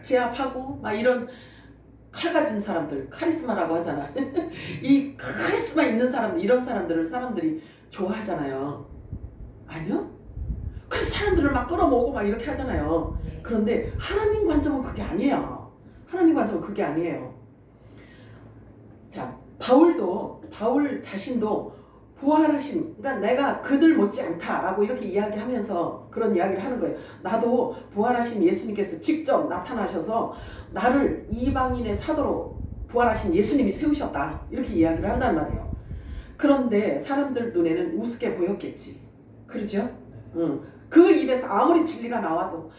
제압하고 막 이런 칼 가진 사람들, 카리스마라고 하잖아. 이 카리스마 있는 사람들, 이런 사람들을 사람들이 좋아하잖아요. 아니요? 그래서 사람들을 막 끌어모으고 막 이렇게 하잖아요. 그런데 하나님 관점은 그게 아니에요. 하나님 관점은 그게 아니에요. 자, 바울 자신도 부활하심, 그러니까 내가 그들 못지 않다라고 이렇게 이야기하면서 그런 이야기를 하는 거예요. 나도 부활하신 예수님께서 직접 나타나셔서 나를 이방인의 사도로 부활하신 예수님이 세우셨다 이렇게 이야기를 한단 말이에요. 그런데 사람들 눈에는 우습게 보였겠지. 그렇죠? 그 입에서 아무리 진리가 나와도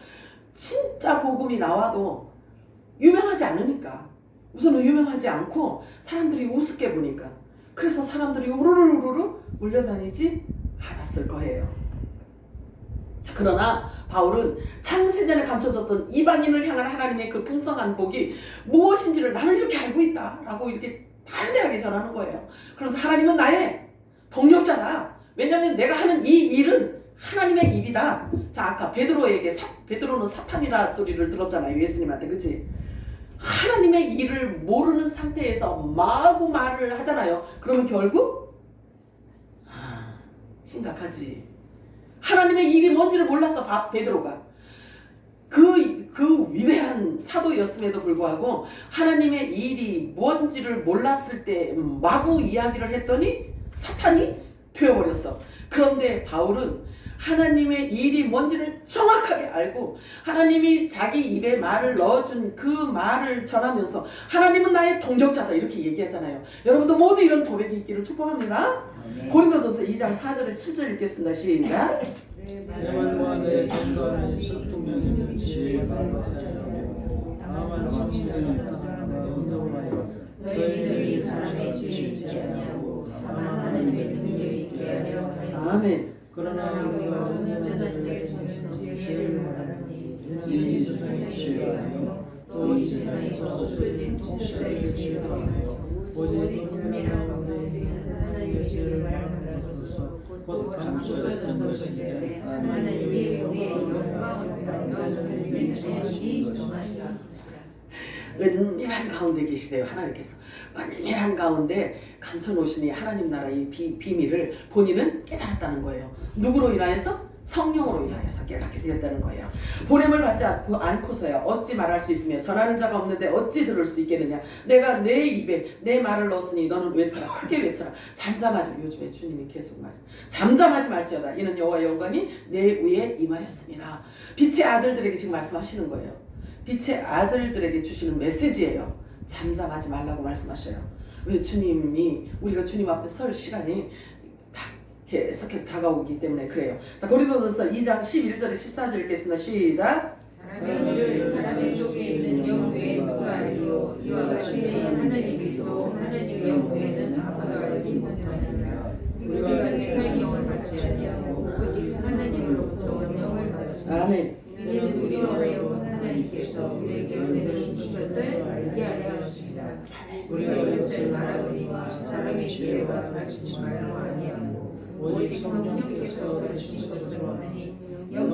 진짜 복음이 나와도 유명하지 않으니까 우선은 유명하지 않고 사람들이 우습게 보니까 그래서 사람들이 우르르 몰려다니지 않았을 거예요. 자, 그러나 바울은 창세전에 감춰졌던 이방인을 향한 하나님의 그 풍성한 복이 무엇인지를 나는 이렇게 알고 있다라고 이렇게 담대하게 전하는 거예요. 그래서 하나님은 나의 동력자다. 왜냐하면 내가 하는 이 일은 하나님의 일이다. 자, 아까 베드로에게 베드로는 사탄이라 소리를 들었잖아요. 예수님한테. 그치? 하나님의 일을 모르는 상태에서 마구 말을 하잖아요. 그러면 결국 심각하지. 하나님의 일이 뭔지를 몰랐어. 베드로가. 그 위대한 사도였음에도 불구하고 하나님의 일이 뭔지를 몰랐을 때 마구 이야기를 했더니 사탄이 되어버렸어. 그런데 바울은 하나님의 일이 뭔지를 정확하게 알고 하나님이 자기 입에 말을 넣어준 그 말을 전하면서 하나님은 나의 동력자다 이렇게 얘기하잖아요. 여러분도 모두 이런 고백이 있기를 축복합니다. 고린도전서 2장 4절에 7절 읽겠습니다. 시작. 내 말과 내 전도하는 설득력 지혜의 말과 자녀로 다만 성실하여 따르는 운동하여 너희 믿음이 사람의 지혜이지 아니하고 다만 하나님의 능력이 있게 하려 하여. 아멘. 그러나 우리가 온전한 데에서는 지혜를 말하니 이는 이 세상의 지혜가 아니요 또 이 세상에서 쓰진 통치자의 지혜가 아니요 오직 은밀한 가운데 하나님의 지혜를 말하면서 곧 감추어졌던 것인데 하나님이 우리의 영광을 완전히 정하시라. 은밀한 가운데 계시대요. 하나님께서 은밀한 가운데 감춰놓으시니 하나님 나라의 비밀을 본인은 깨달았다는 거예요. 누구로 인하여서? 성령으로 인하여서 깨닫게 되었다는 거예요. 보냄을 받지 않고서야 어찌 말할 수 있으며 전하는 자가 없는데 어찌 들을 수 있겠느냐. 내가 내 입에 내 말을 넣었으니 너는 외쳐라. 크게 외쳐라. 잠잠하지. 요즘에 주님이 계속 말씀. 잠잠하지 말지어다. 이는 여호와의 영광이 내 위에 임하였습니다. 빛의 아들들에게 지금 말씀하시는 거예요. 빛의 아들들에게 주시는 메시지예요. 잠잠하지 말라고 말씀하셔요. 왜? 주님이 우리가 주님 앞에 설 시간이 계속해서 다가오기 때문에 그래요. 자, 고린도전서 2장 11절에 14절 읽겠습니다. 시작. 사람의 속에 있는 영 외에 누가 알리요 이와 같이 하나님이 또 하나님 영 외에는 아무도 알지 못하느니라. 우리가 세상의 영을 받지 아니하고 오직 하나님으로부터 영을 받습니다. 아멘. 이는 우리로 하여금 하나님께서 우리에게 내려주신 것을 알게 하려 하십니다. 우리가 이것을 말하거니와 사람의 지혜와 가르치지 말로 아니하고 오직 성령께서 가르치신 것으로 하니 영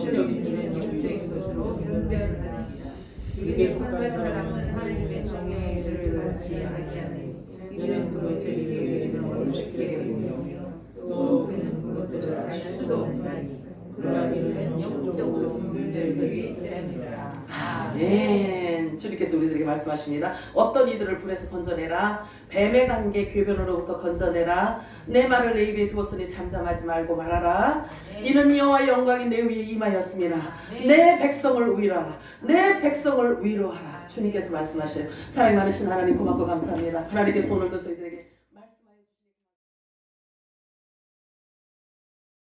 육에 속한 사람은 하나님의 성령의 의를 받지 아니하니 이는 그것들이 그에게는 어렵게 보이며 또 그는 그것들을 알 수도 없나니 그러한 이는 영적으로 분별되기 때문이라. 아멘. 주님께서 우리들에게 말씀하십니다. 어떤 이들을 불에서 건져내라. 뱀의 관계 궤변으로부터 건져내라. 내 말을 내 입에 두었으니 잠잠하지 말고 말하라. 이는 여호와의 영광이 내 위에 임하였습니다. 내 백성을 위로하라. 내 백성을 위로하라. 주님께서 말씀하셔요. 사랑이 많으신 하나님 고맙고 감사합니다. 하나님께서 오늘도 저희들에게